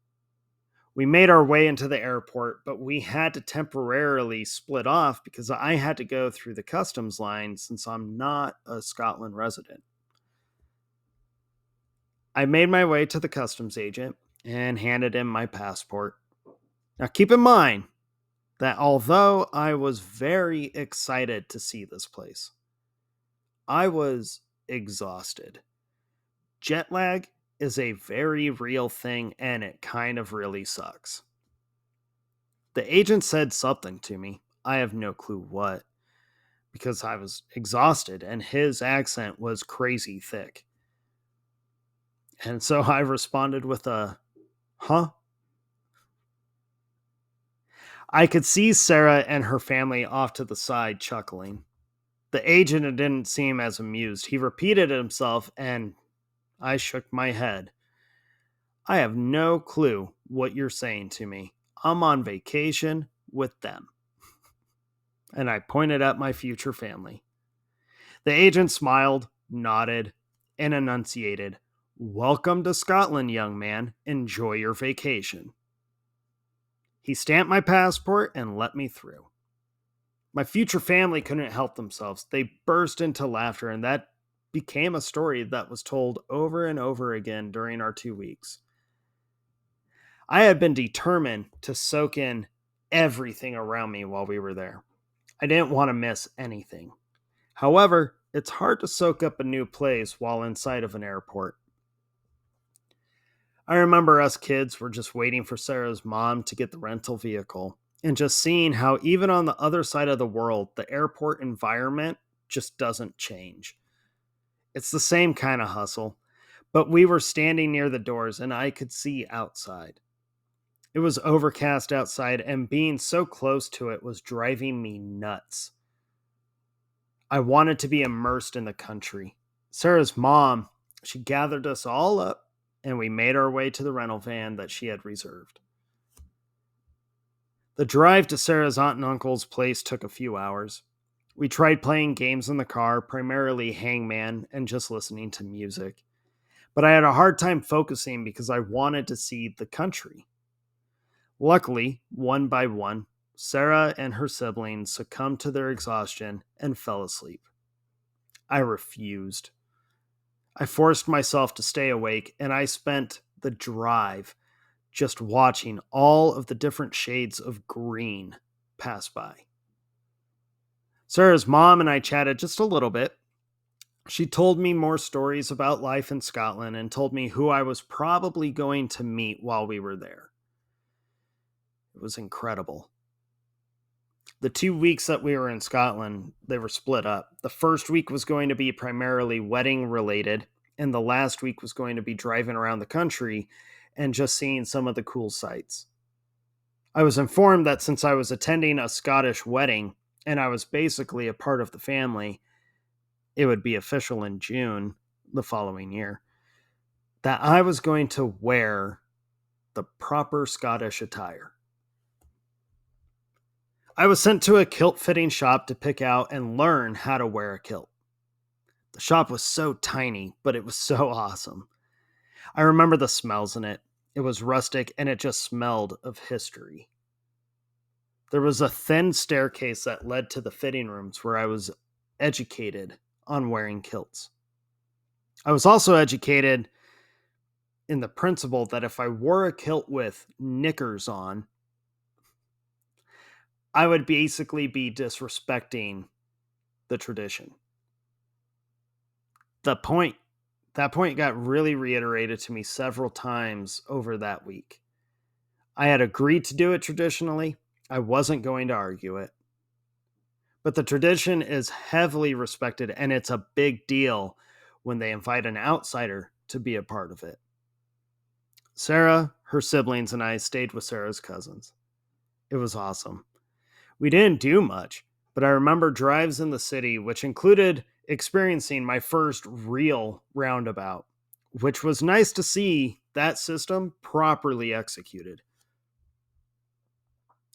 We made our way into the airport, but we had to temporarily split off because I had to go through the customs line since I'm not a Scotland resident. I made my way to the customs agent and handed him my passport. Now, keep in mind that although I was very excited to see this place, I was exhausted. Jet lag is a very real thing and it kind of really sucks. The agent said something to me. I have no clue what, because I was exhausted and his accent was crazy thick. And so I responded with a, huh? I could see Sarah and her family off to the side chuckling. The agent didn't seem as amused. He repeated himself, and I shook my head. I have no clue what you're saying to me. I'm on vacation with them. And I pointed at my future family. The agent smiled, nodded, and enunciated, "Welcome to Scotland, young man. Enjoy your vacation." He stamped my passport and let me through. My future family couldn't help themselves. They burst into laughter, and that became a story that was told over and over again during our 2 weeks. I had been determined to soak in everything around me while we were there. I didn't want to miss anything. However, it's hard to soak up a new place while inside of an airport. I remember us kids were just waiting for Sarah's mom to get the rental vehicle and just seeing how, even on the other side of the world, the airport environment just doesn't change. It's the same kind of hustle, but we were standing near the doors and I could see outside. It was overcast outside, and being so close to it was driving me nuts. I wanted to be immersed in the country. Sarah's mom, she gathered us all up and we made our way to the rental van that she had reserved. The drive to Sarah's aunt and uncle's place took a few hours. We tried playing games in the car, primarily Hangman and just listening to music. But I had a hard time focusing because I wanted to see the country. Luckily, one by one, Sarah and her siblings succumbed to their exhaustion and fell asleep. I refused. I forced myself to stay awake, and I spent the drive just watching all of the different shades of green pass by. Sarah's mom and I chatted just a little bit. She told me more stories about life in Scotland and told me who I was probably going to meet while we were there. It was incredible. The 2 weeks that we were in Scotland, they were split up. The first week was going to be primarily wedding related, and the last week was going to be driving around the country and just seeing some of the cool sights. I was informed that since I was attending a Scottish wedding and I was basically a part of the family, it would be official in June the following year, that I was going to wear the proper Scottish attire. I was sent to a kilt fitting shop to pick out and learn how to wear a kilt. The shop was so tiny, but it was so awesome. I remember the smells in it. It was rustic and it just smelled of history. There was a thin staircase that led to the fitting rooms where I was educated on wearing kilts. I was also educated in the principle that if I wore a kilt with knickers on, I would basically be disrespecting the tradition. The point that point got really reiterated to me several times over that week. I had agreed to do it traditionally. I wasn't going to argue it. But the tradition is heavily respected, and it's a big deal when they invite an outsider to be a part of it. Sarah, her siblings, and I stayed with Sarah's cousins. It was awesome. We didn't do much, but I remember drives in the city, which included experiencing my first real roundabout, which was nice to see that system properly executed.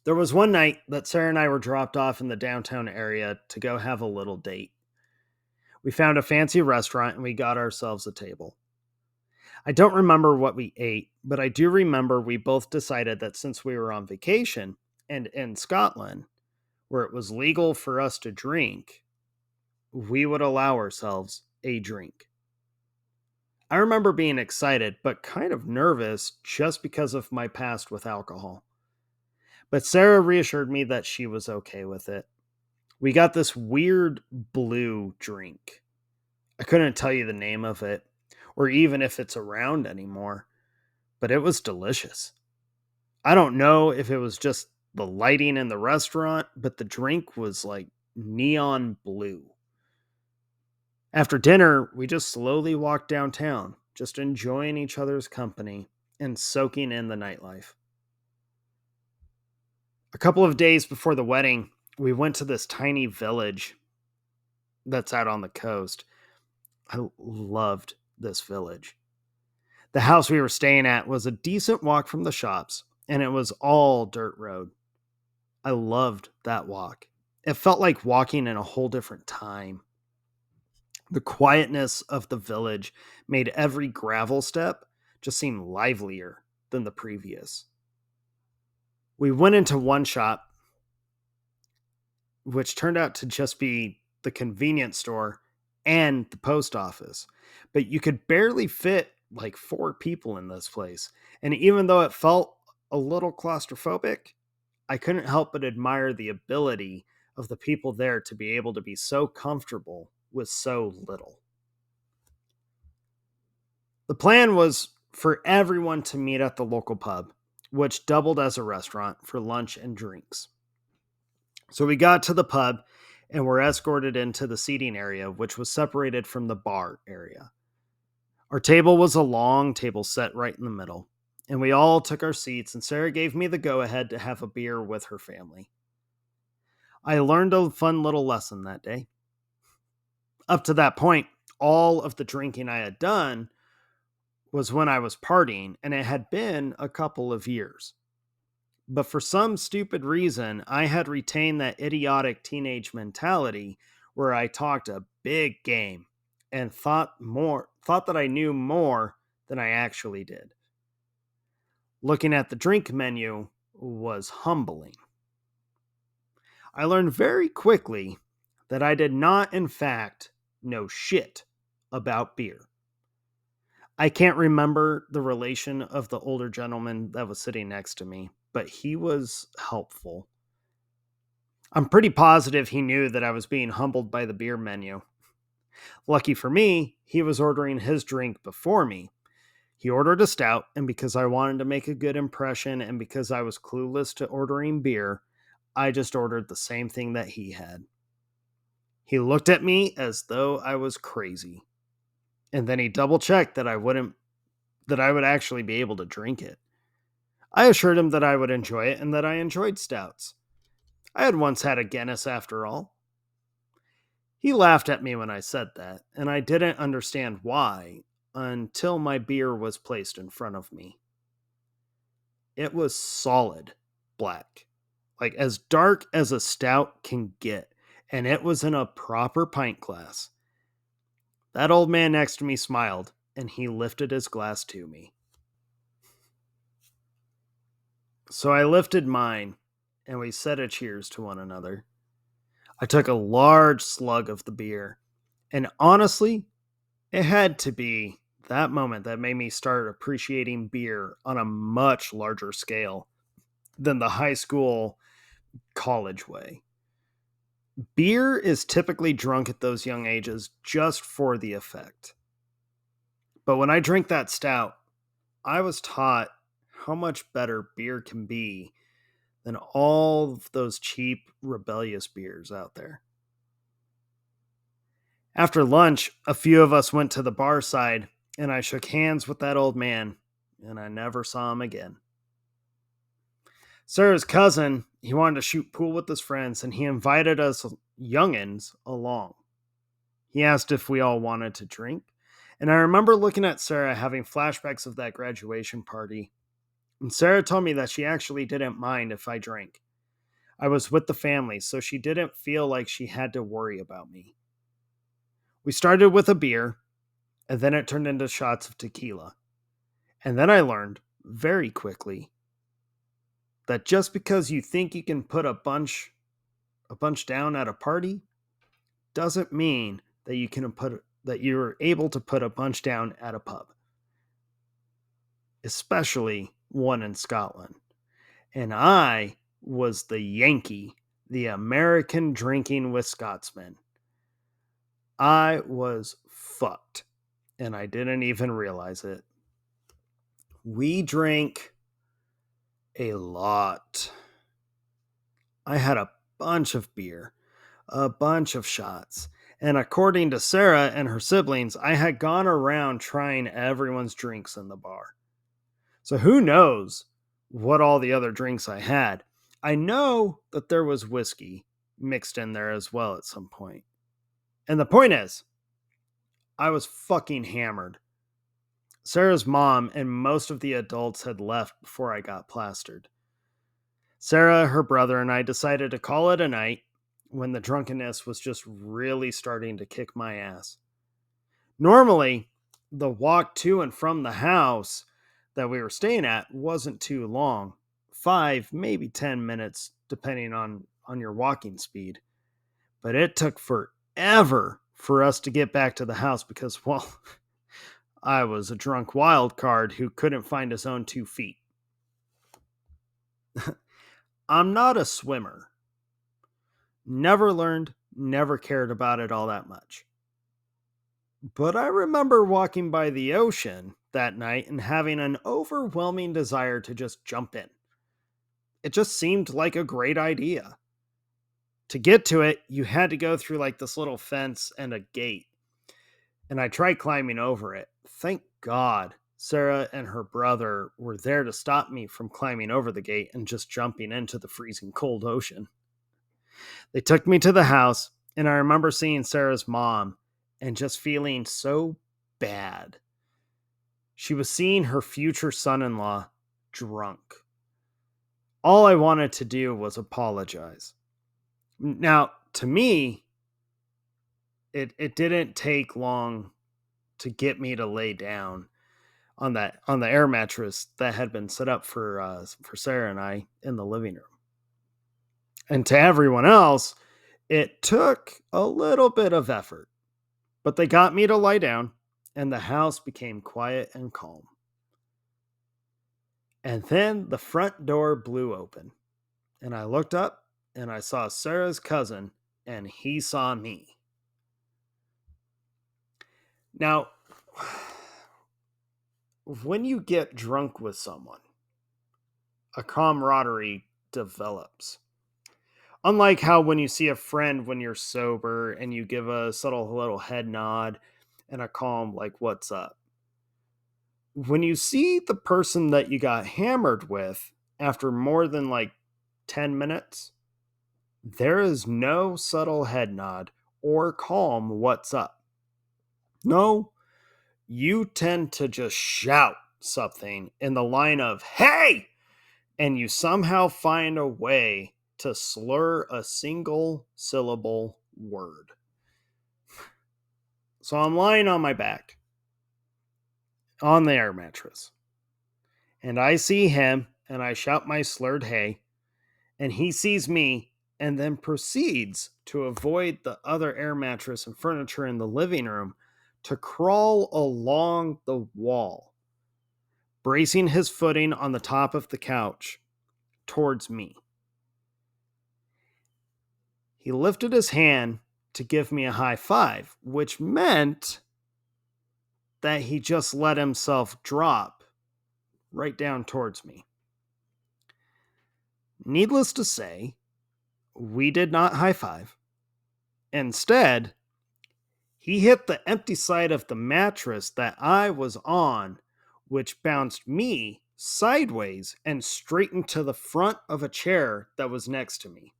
There was one night that Sarah and I were dropped off in the downtown area to go have a little date. We found a fancy restaurant and we got ourselves a table. I don't remember what we ate, but I do remember we both decided that since we were on vacation and in Scotland, where it was legal for us to drink, we would allow ourselves a drink. I remember being excited, but kind of nervous just because of my past with alcohol. But Sarah reassured me that she was okay with it. We got this weird blue drink. I couldn't tell you the name of it, or even if it's around anymore, but it was delicious. I don't know if it was just the lighting in the restaurant, but the drink was like neon blue. After dinner, we just slowly walked downtown, just enjoying each other's company and soaking in the nightlife. A couple of days before the wedding, we went to this tiny village that's out on the coast. I loved this village. The house we were staying at was a decent walk from the shops, and it was all dirt road. I loved that walk. It felt like walking in a whole different time. The quietness of the village made every gravel step just seem livelier than the previous. We went into one shop, which turned out to just be the convenience store and the post office. But you could barely fit like four people in this place. And even though it felt a little claustrophobic, I couldn't help but admire the ability of the people there to be able to be so comfortable with so little. The plan was for everyone to meet at the local pub, which doubled as a restaurant for lunch and drinks. So we got to the pub and were escorted into the seating area, which was separated from the bar area. Our table was a long table set right in the middle, and we all took our seats, and Sarah gave me the go ahead to have a beer with her family. I learned a fun little lesson that day. Up to that point, all of the drinking I had done was when I was partying, and it had been a couple of years. But for some stupid reason, I had retained that idiotic teenage mentality where I talked a big game and thought that I knew more than I actually did. Looking at the drink menu was humbling. I learned very quickly that I did not, in fact, know shit about beer. I can't remember the relation of the older gentleman that was sitting next to me, but he was helpful. I'm pretty positive he knew that I was being humbled by the beer menu. Lucky for me, he was ordering his drink before me. He ordered a stout, and because I wanted to make a good impression and because I was clueless to ordering beer, I just ordered the same thing that he had. He looked at me as though I was crazy, and then he double checked that I would actually be able to drink it. I assured him that I would enjoy it and that I enjoyed stouts. I had once had a Guinness after all. He laughed at me when I said that, and I didn't understand why until my beer was placed in front of me. It was solid black, like as dark as a stout can get, and it was in a proper pint glass. That old man next to me smiled, and he lifted his glass to me. So I lifted mine, and we said a cheers to one another. I took a large slug of the beer, and honestly, it had to be that moment that made me start appreciating beer on a much larger scale than the high school college way. Beer is typically drunk at those young ages just for the effect. But when I drank that stout, I was taught how much better beer can be than all of those cheap, rebellious beers out there. After lunch, a few of us went to the bar side, and I shook hands with that old man, and I never saw him again. Sarah's cousin, he wanted to shoot pool with his friends, and he invited us youngins along. He asked if we all wanted to drink, and I remember looking at Sarah having flashbacks of that graduation party. And Sarah told me that she actually didn't mind if I drank. I was with the family, so she didn't feel like she had to worry about me. We started with a beer, and then it turned into shots of tequila. And then I learned very quickly that just because you think you can put a bunch down at a party doesn't mean that you're able to put a bunch down at a pub, especially one in Scotland. And I was the Yankee, the American drinking with Scotsmen. I was fucked, and I didn't even realize it. We drank a lot. I had a bunch of beer, a bunch of shots. And according to Sarah and her siblings, I had gone around trying everyone's drinks in the bar. So who knows what all the other drinks I had. I know that there was whiskey mixed in there as well at some point. And the point is, I was fucking hammered. Sarah's mom and most of the adults had left before I got plastered. Sarah, her brother, and I decided to call it a night when the drunkenness was just really starting to kick my ass. Normally, the walk to and from the house that we were staying at wasn't too long, 5, maybe 10 minutes, depending on your walking speed. But it took forever for us to get back to the house because, well, I was a drunk wild card who couldn't find his own 2 feet. I'm not a swimmer. Never learned, never cared about it all that much. But I remember walking by the ocean that night and having an overwhelming desire to just jump in. It just seemed like a great idea. To get to it, you had to go through like this little fence and a gate. And I tried climbing over it. Thank God Sarah and her brother were there to stop me from climbing over the gate and just jumping into the freezing cold ocean. They took me to the house, and I remember seeing Sarah's mom and just feeling so bad. She was seeing her future son in law drunk. All I wanted to do was apologize. Now, to me, it didn't take long to get me to lay down on the air mattress that had been set up for Sarah and I in the living room. And to everyone else, it took a little bit of effort, but they got me to lie down, and the house became quiet and calm. And then the front door blew open, and I looked up and I saw Sarah's cousin, and he saw me. Now, when you get drunk with someone, a camaraderie develops. Unlike how when you see a friend when you're sober and you give a subtle little head nod and a calm, like, what's up? When you see the person that you got hammered with after more than like 10 minutes, there is no subtle head nod or calm, what's up? No, you tend to just shout something in the line of, hey! And you somehow find a way to slur a single syllable word. So I'm lying on my back on the air mattress, and I see him, and I shout my slurred hey, and he sees me and then proceeds to avoid the other air mattress and furniture in the living room to crawl along the wall, bracing his footing on the top of the couch towards me. He lifted his hand to give me a high five, which meant that he just let himself drop right down towards me. Needless to say, we did not high five. Instead, he hit the empty side of the mattress that I was on, which bounced me sideways and straight into the front of a chair that was next to me.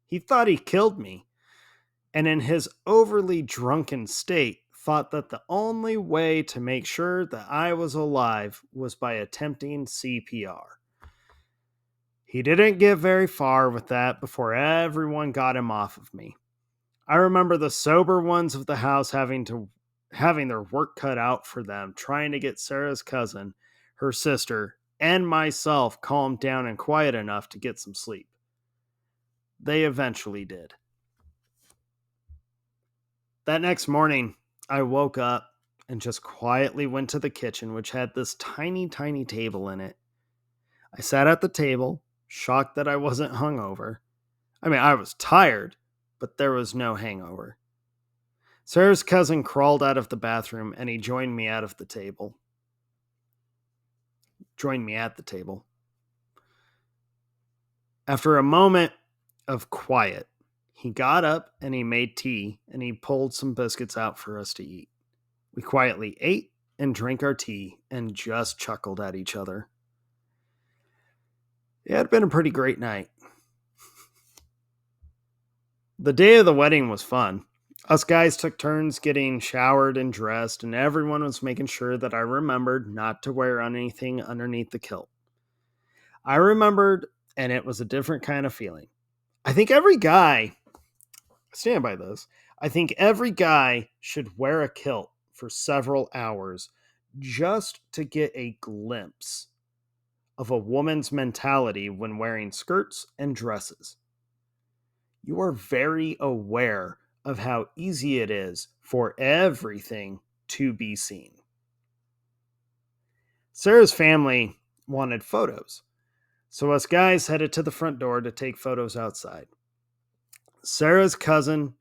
He thought he killed me, and in his overly drunken state, thought that the only way to make sure that I was alive was by attempting CPR. He didn't get very far with that before everyone got him off of me. I remember the sober ones of the house having to having their work cut out for them, trying to get Sarah's cousin, her sister, and myself calmed down and quiet enough to get some sleep. They eventually did. That next morning, I woke up and just quietly went to the kitchen, which had this tiny, tiny table in it. I sat at the table, shocked that I wasn't hungover. I mean, I was tired, but there was no hangover. Sarah's cousin crawled out of the bathroom and he joined me out of the table. Joined me at the table. After a moment of quiet, he got up and he made tea and he pulled some biscuits out for us to eat. We quietly ate and drank our tea and just chuckled at each other. It had been a pretty great night. The day of the wedding was fun. Us guys took turns getting showered and dressed, and everyone was making sure that I remembered not to wear anything underneath the kilt. I remembered, and it was a different kind of feeling. I think every guy, stand by this, I think every guy should wear a kilt for several hours just to get a glimpse of a woman's mentality when wearing skirts and dresses. You are very aware of how easy it is for everything to be seen. Sarah's family wanted photos, so us guys headed to the front door to take photos outside. Sarah's cousin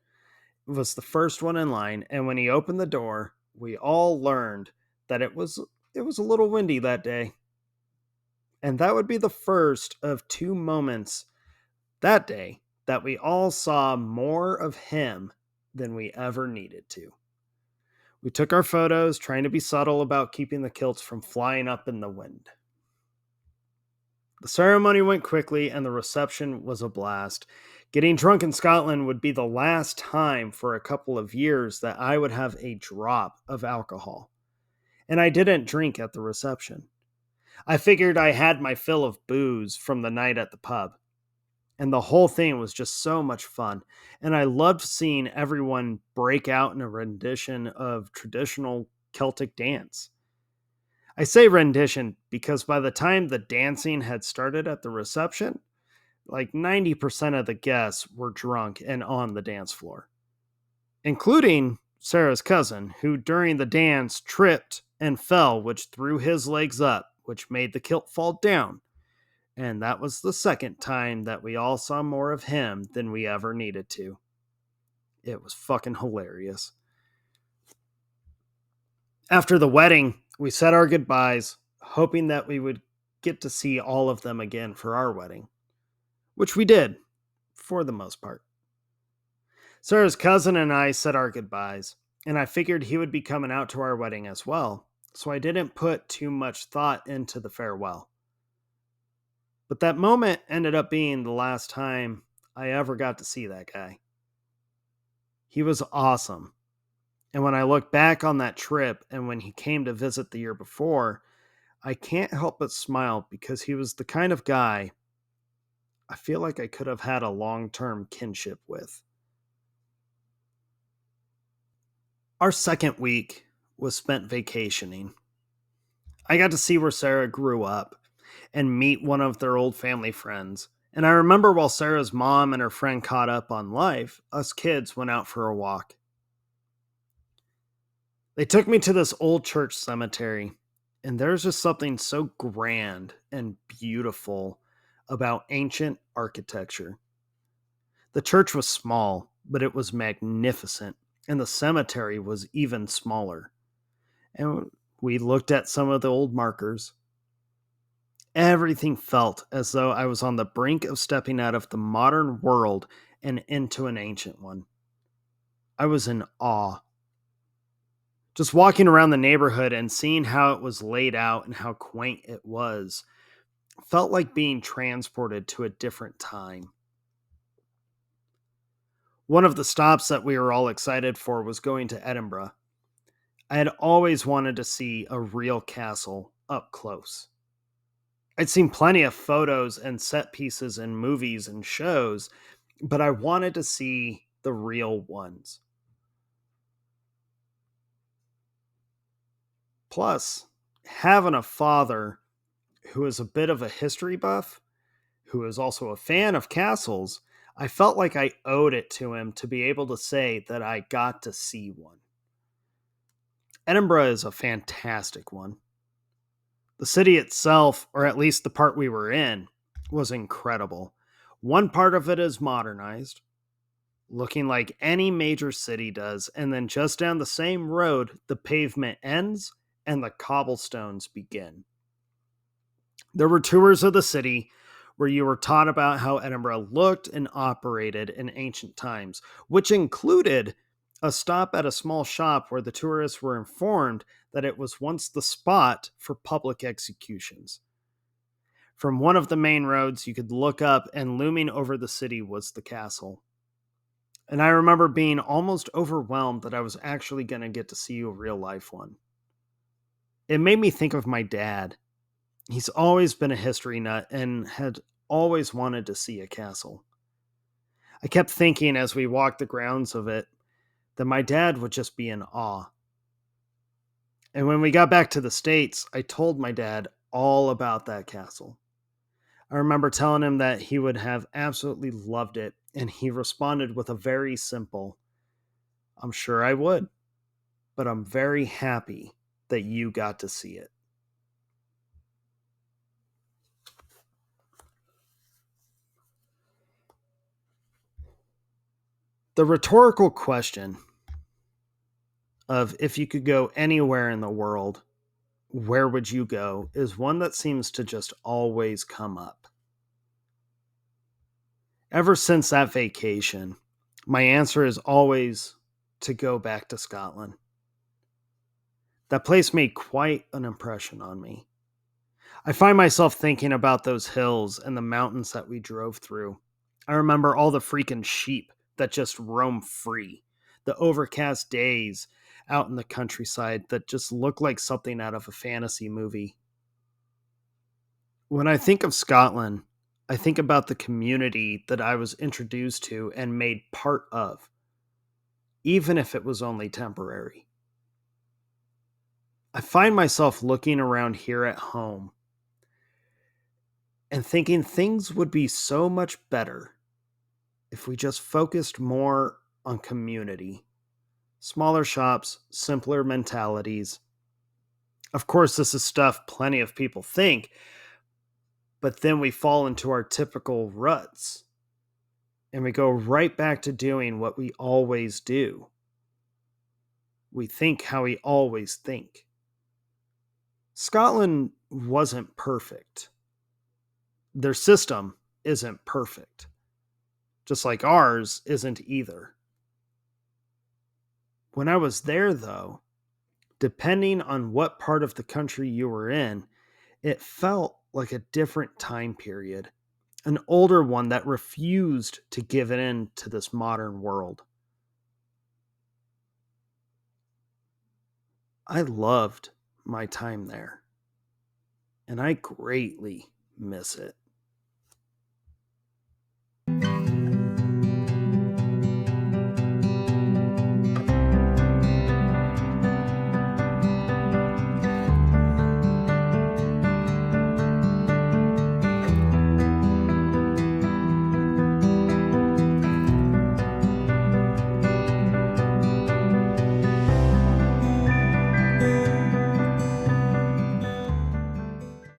was the first one in line, and when he opened the door, we all learned that it was a little windy that day. And that would be the first of two moments that day that we all saw more of him than we ever needed to. We took our photos, trying to be subtle about keeping the kilts from flying up in the wind. The ceremony went quickly and the reception was a blast. Getting drunk in Scotland would be the last time for a couple of years that I would have a drop of alcohol. And I didn't drink at the reception. I figured I had my fill of booze from the night at the pub. And the whole thing was just so much fun. And I loved seeing everyone break out in a rendition of traditional Celtic dance. I say rendition because by the time the dancing had started at the reception, like 90% of the guests were drunk and on the dance floor, including Sarah's cousin, who during the dance tripped and fell, which threw his legs up, which made the kilt fall down. And that was the second time that we all saw more of him than we ever needed to. It was fucking hilarious. After the wedding, we said our goodbyes, hoping that we would get to see all of them again for our wedding, which we did, for the most part. Sarah's cousin and I said our goodbyes, and I figured he would be coming out to our wedding as well, so I didn't put too much thought into the farewell. But that moment ended up being the last time I ever got to see that guy. He was awesome. And when I look back on that trip and when he came to visit the year before, I can't help but smile because he was the kind of guy I feel like I could have had a long-term kinship with. Our second week was spent vacationing. I got to see where Sarah grew up and meet one of their old family friends. And I remember while Sarah's mom and her friend caught up on life, us kids went out for a walk. They took me to this old church cemetery, and there's just something so grand and beautiful about ancient architecture. The church was small, but it was magnificent, and the cemetery was even smaller. And we looked at some of the old markers. Everything felt as though I was on the brink of stepping out of the modern world and into an ancient one. I was in awe. Just walking around the neighborhood and seeing how it was laid out and how quaint it was felt like being transported to a different time. One of the stops that we were all excited for was going to Edinburgh. I had always wanted to see a real castle up close. I'd seen plenty of photos and set pieces in movies and shows, but I wanted to see the real ones. Plus, having a father who is a bit of a history buff, who is also a fan of castles, I felt like I owed it to him to be able to say that I got to see one. Edinburgh is a fantastic one. The city itself, or at least the part we were in, was incredible. One part of it is modernized, looking like any major city does, and then just down the same road, the pavement ends and the cobblestones begin. There were tours of the city where you were taught about how Edinburgh looked and operated in ancient times, which included a stop at a small shop where the tourists were informed that it was once the spot for public executions. From one of the main roads, you could look up, and looming over the city was the castle. And I remember being almost overwhelmed that I was actually going to get to see a real life one. It made me think of my dad. He's always been a history nut and had always wanted to see a castle. I kept thinking as we walked the grounds of it that my dad would just be in awe. And when we got back to the States, I told my dad all about that castle. I remember telling him that he would have absolutely loved it, and he responded with a very simple, "I'm sure I would, but I'm very happy that you got to see it." The rhetorical question of if you could go anywhere in the world, where would you go, is one that seems to just always come up. Ever since that vacation, my answer is always to go back to Scotland. That place made quite an impression on me. I find myself thinking about those hills and the mountains that we drove through. I remember all the freaking sheep that just roam free, the overcast days out in the countryside that just look like something out of a fantasy movie. When I think of Scotland, I think about the community that I was introduced to and made part of, even if it was only temporary. I find myself looking around here at home and thinking things would be so much better if we just focused more on community. Smaller shops, simpler mentalities. Of course, this is stuff plenty of people think, but then we fall into our typical ruts and we go right back to doing what we always do. We think how we always think. Scotland wasn't perfect. Their system isn't perfect, just like ours isn't either. When I was there, though, depending on what part of the country you were in, it felt like a different time period, an older one that refused to give it in to this modern world. I loved my time there, and I greatly miss it.